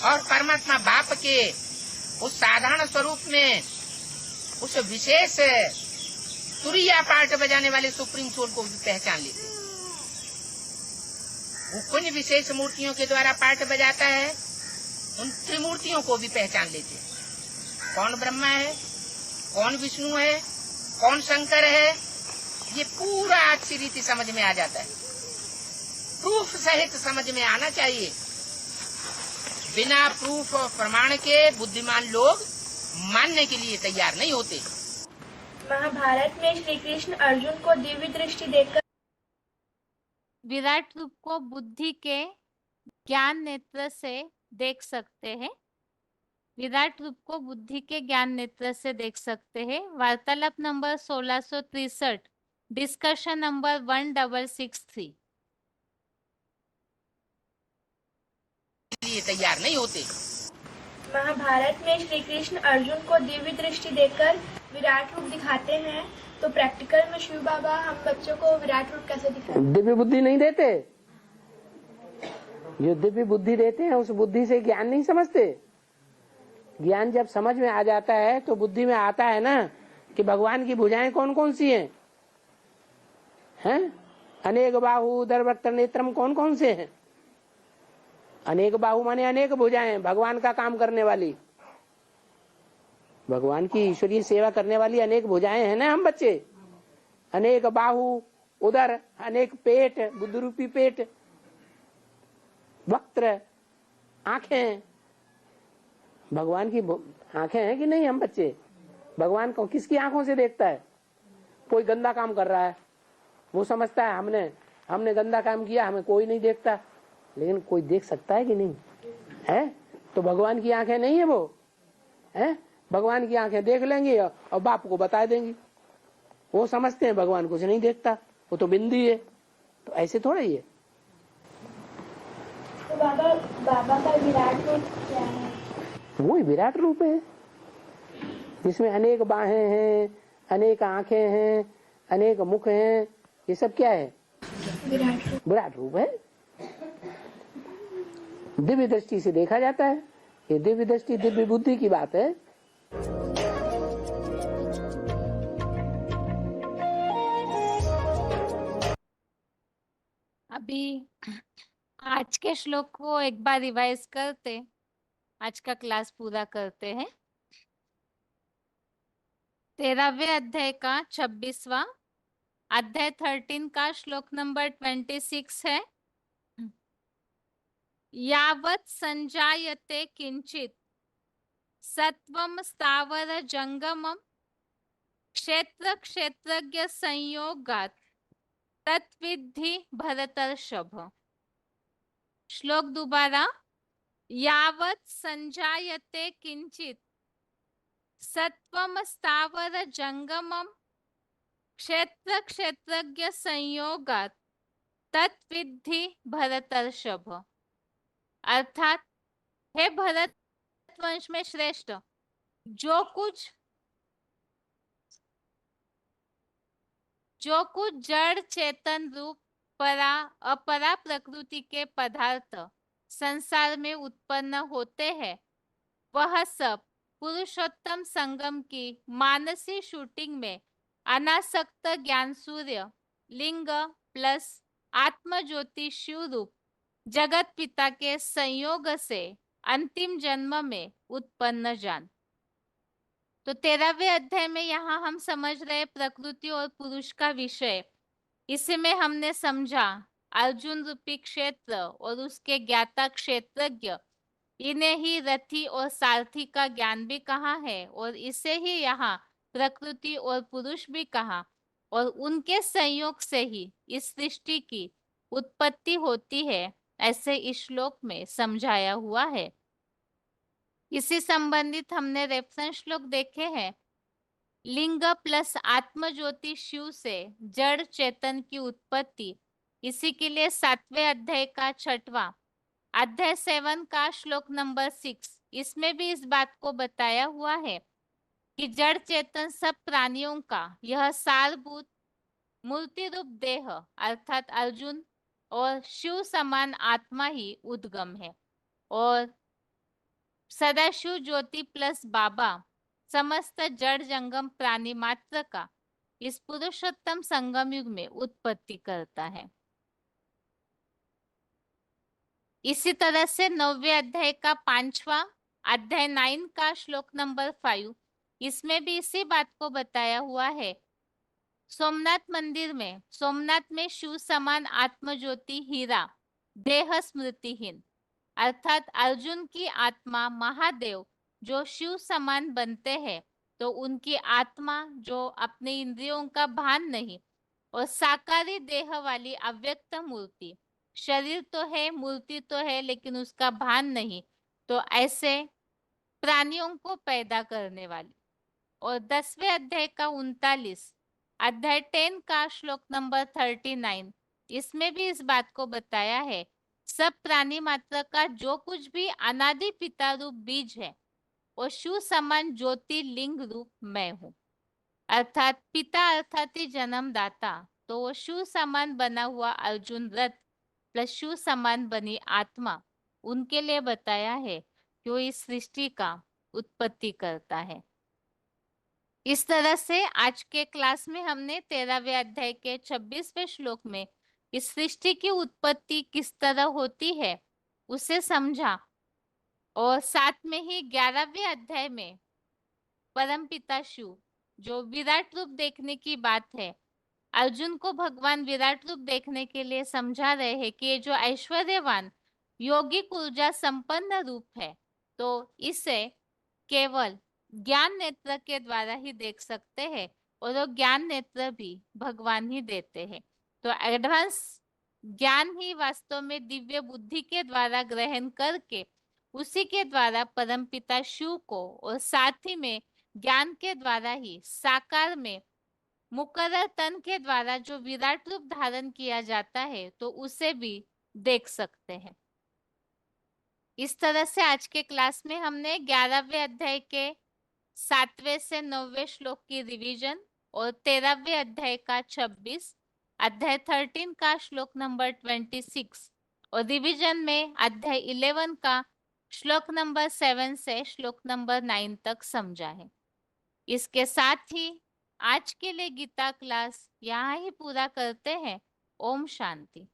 और परमात्मा बाप के उस साधारण स्वरूप में उस विशेष तुरिया पार्ट बजाने वाले सुप्रीम सोल को भी पहचान लेते हैं। वो कुछ विशेष मूर्तियों के द्वारा पार्ट बजाता है, उन त्रिमूर्तियों को भी पहचान लेते हैं। कौन ब्रह्मा है, कौन विष्णु है, कौन शंकर है, ये पूरा अच्छी रीति समझ में आ जाता है। प्रूफ सहित समझ में आना चाहिए। बिना प्रूफ और प्रमाण के बुद्धिमान लोग मानने के लिए तैयार नहीं होते। महाभारत में श्री कृष्ण अर्जुन को दिव्य दृष्टि देकर विराट रूप को बुद्धि के ज्ञान नेत्र से देख सकते हैं। विराट रूप को बुद्धि के ज्ञान नेत्र से देख सकते हैं। वार्तालाप नंबर 1663, डिस्कशन नंबर 1663। लिए तैयार नहीं होते। महाभारत में श्री कृष्ण अर्जुन को दिव्य दृष्टि देकर विराट रूप दिखाते हैं, तो प्रैक्टिकल में शिव बाबा हम बच्चों को विराट रूप कैसे दिखाते हैं? दिव्य बुद्धि नहीं देते। जो दिव्य बुद्धि देते हैं उस बुद्धि से ज्ञान नहीं समझते। ज्ञान जब समझ में आ जाता है तो बुद्धि में आता है ना कि भगवान की भुजाएं कौन कौन सी हैं? अनेक बाहु दरवक्त्र नेत्रम कौन कौन से हैं? अनेक बाहु माने अनेक भुजाएं, भगवान का काम करने वाली, भगवान की ईश्वरीय सेवा करने वाली अनेक भुजाएं हैं ना हम बच्चे। अनेक बाहु, उदर, अनेक पेट, बुद्ध रूपी पेट, वक्त्र, आंखें, भगवान की आंखें हैं कि नहीं हम बच्चे? भगवान को किसकी आंखों से देखता है? कोई गंदा काम कर रहा है वो समझता है हमने गंदा काम किया, हमें कोई नहीं देखता, लेकिन कोई देख सकता है कि नहीं है? तो भगवान की आंखें नहीं है वो है। भगवान की आंखें देख लेंगी और बाप को बता देंगी। वो समझते हैं भगवान कुछ नहीं देखता, वो तो बिंदी है। तो ऐसे थोड़ा ही है। तो बाबा का विराट रूप क्या है? वही विराट रूप है जिसमें अनेक बाहें हैं, अनेक आंखें हैं, अनेक मुख हैं। ये सब क्या है? विराट रूप है। दिव्य दृष्टि से देखा जाता है। ये दिव्य दृष्टि दिव्य बुद्धि की बात है। अभी आज के श्लोक को एक बार रिवाइज करते, आज का क्लास पूरा करते हैं। 13वें अध्याय का 26वां अध्याय 13 का श्लोक नंबर 26 है। यावत् संजायते किंचित सत्वम स्थावर जंगमम क्षेत्र क्षेत्रज्ञ संयोगात् तत्विद्धि भरतर्षभ। श्लोक दोबारा। यावत् संजायते किंचित सत्वम स्थावर जंगमम क्षेत्र क्षेत्रज्ञ संयोगात् तत्विद्धि भरतर्षभ। अर्थात हे भरत वंश में श्रेष्ठ, जो कुछ जड़ चेतन रूप परा अपरा प्रकृति के पदार्थ संसार में उत्पन्न होते हैं, वह सब पुरुषोत्तम संगम की मानसी शूटिंग में अनासक्त ज्ञान सूर्य लिंग प्लस आत्म ज्योति शिव रूप जगत पिता के संयोग से अंतिम जन्म में उत्पन्न जान। तो 13वें अध्याय में यहाँ हम समझ रहे प्रकृति और पुरुष का विषय। इसमें हमने समझा अर्जुन रूपी क्षेत्र और उसके ज्ञाता क्षेत्रज्ञ, इन्हें ही रथी और सारथी का ज्ञान भी कहा है, और इसे ही यहाँ प्रकृति और पुरुष भी कहा, और उनके संयोग से ही इस सृष्टि की उत्पत्ति होती है, ऐसे इस श्लोक में समझाया हुआ है। इसी संबंधित हमने रेफरेंस श्लोक देखे हैं। लिंग प्लस आत्म ज्योति शिव से जड़ चेतन की उत्पत्ति, इसी के लिए 7वें अध्याय का 6वां अध्याय 7 का श्लोक नंबर 6, इसमें भी इस बात को बताया हुआ है कि जड़ चेतन सब प्राणियों का यह सारभूत मूर्ति रूप देह अर्थात अर्जुन और शिव समान आत्मा ही उद्गम है, और सदाशिव ज्योति प्लस बाबा समस्त जड़ जंगम प्राणी मात्र का इस पुरुषोत्तम संगम युग में उत्पत्ति करता है। इसी तरह से 9वें अध्याय का 5वां अध्याय 9 का श्लोक नंबर 5, इसमें भी इसी बात को बताया हुआ है। सोमनाथ में शिव समान आत्मज्योति हीरा देह स्मृतिहीन, अर्थात अर्जुन की आत्मा महादेव जो शिव समान बनते हैं, तो उनकी आत्मा जो अपने इंद्रियों का भान नहीं और साकारी देह वाली अव्यक्त मूर्ति, शरीर तो है मूर्ति तो है लेकिन उसका भान नहीं, तो ऐसे प्राणियों को पैदा करने वाली। और 10वें अध्याय का 39, अध्याय 10 का श्लोक नंबर 39, इसमें भी इस बात को बताया है। सब प्राणी मात्र का जो कुछ भी अनादि पिता रूप बीज है और शिव समान ज्योति लिंग रूप मैं हूँ, अर्थात पिता अर्थात ही जन्मदाता, तो वो शिव समान बना हुआ अर्जुन रथ प्लस शिव समान बनी आत्मा, उनके लिए बताया है कि वो इस सृष्टि का उत्पत्ति करता है। इस तरह से आज के क्लास में हमने 13वें अध्याय के 26वें श्लोक में इस सृष्टि की उत्पत्ति किस तरह होती है उसे समझा, और साथ में ही 11वें अध्याय में परमपिता शिव जो विराट रूप देखने की बात है, अर्जुन को भगवान विराट रूप देखने के लिए समझा रहे हैं कि ये जो ऐश्वर्यवान योगिक ऊर्जा संपन्न रूप है, तो इसे केवल ज्ञान नेत्र के द्वारा ही देख सकते हैं, और वो ज्ञान नेत्र भी भगवान ही देते हैं। तो एडवांस ज्ञान ही वास्तव में दिव्य बुद्धि के द्वारा ग्रहण करके उसी के द्वारा परमपिता शिव को, और साथ ही में ज्ञान के द्वारा ही साकार में मुकर्रर तन के द्वारा जो विराट रूप धारण किया जाता है, तो उसे भी देख सकते हैं। इस तरह से आज के क्लास में हमने 11वें अध्याय के 7वें से 9वें श्लोक की रिवीजन और 13वें अध्याय का 26, अध्याय 13 का श्लोक नंबर 26 और रिवीजन में अध्याय 11 का श्लोक नंबर 7 से श्लोक नंबर 9 तक समझा है। इसके साथ ही आज के लिए गीता क्लास यहाँ ही पूरा करते हैं। ओम शांति।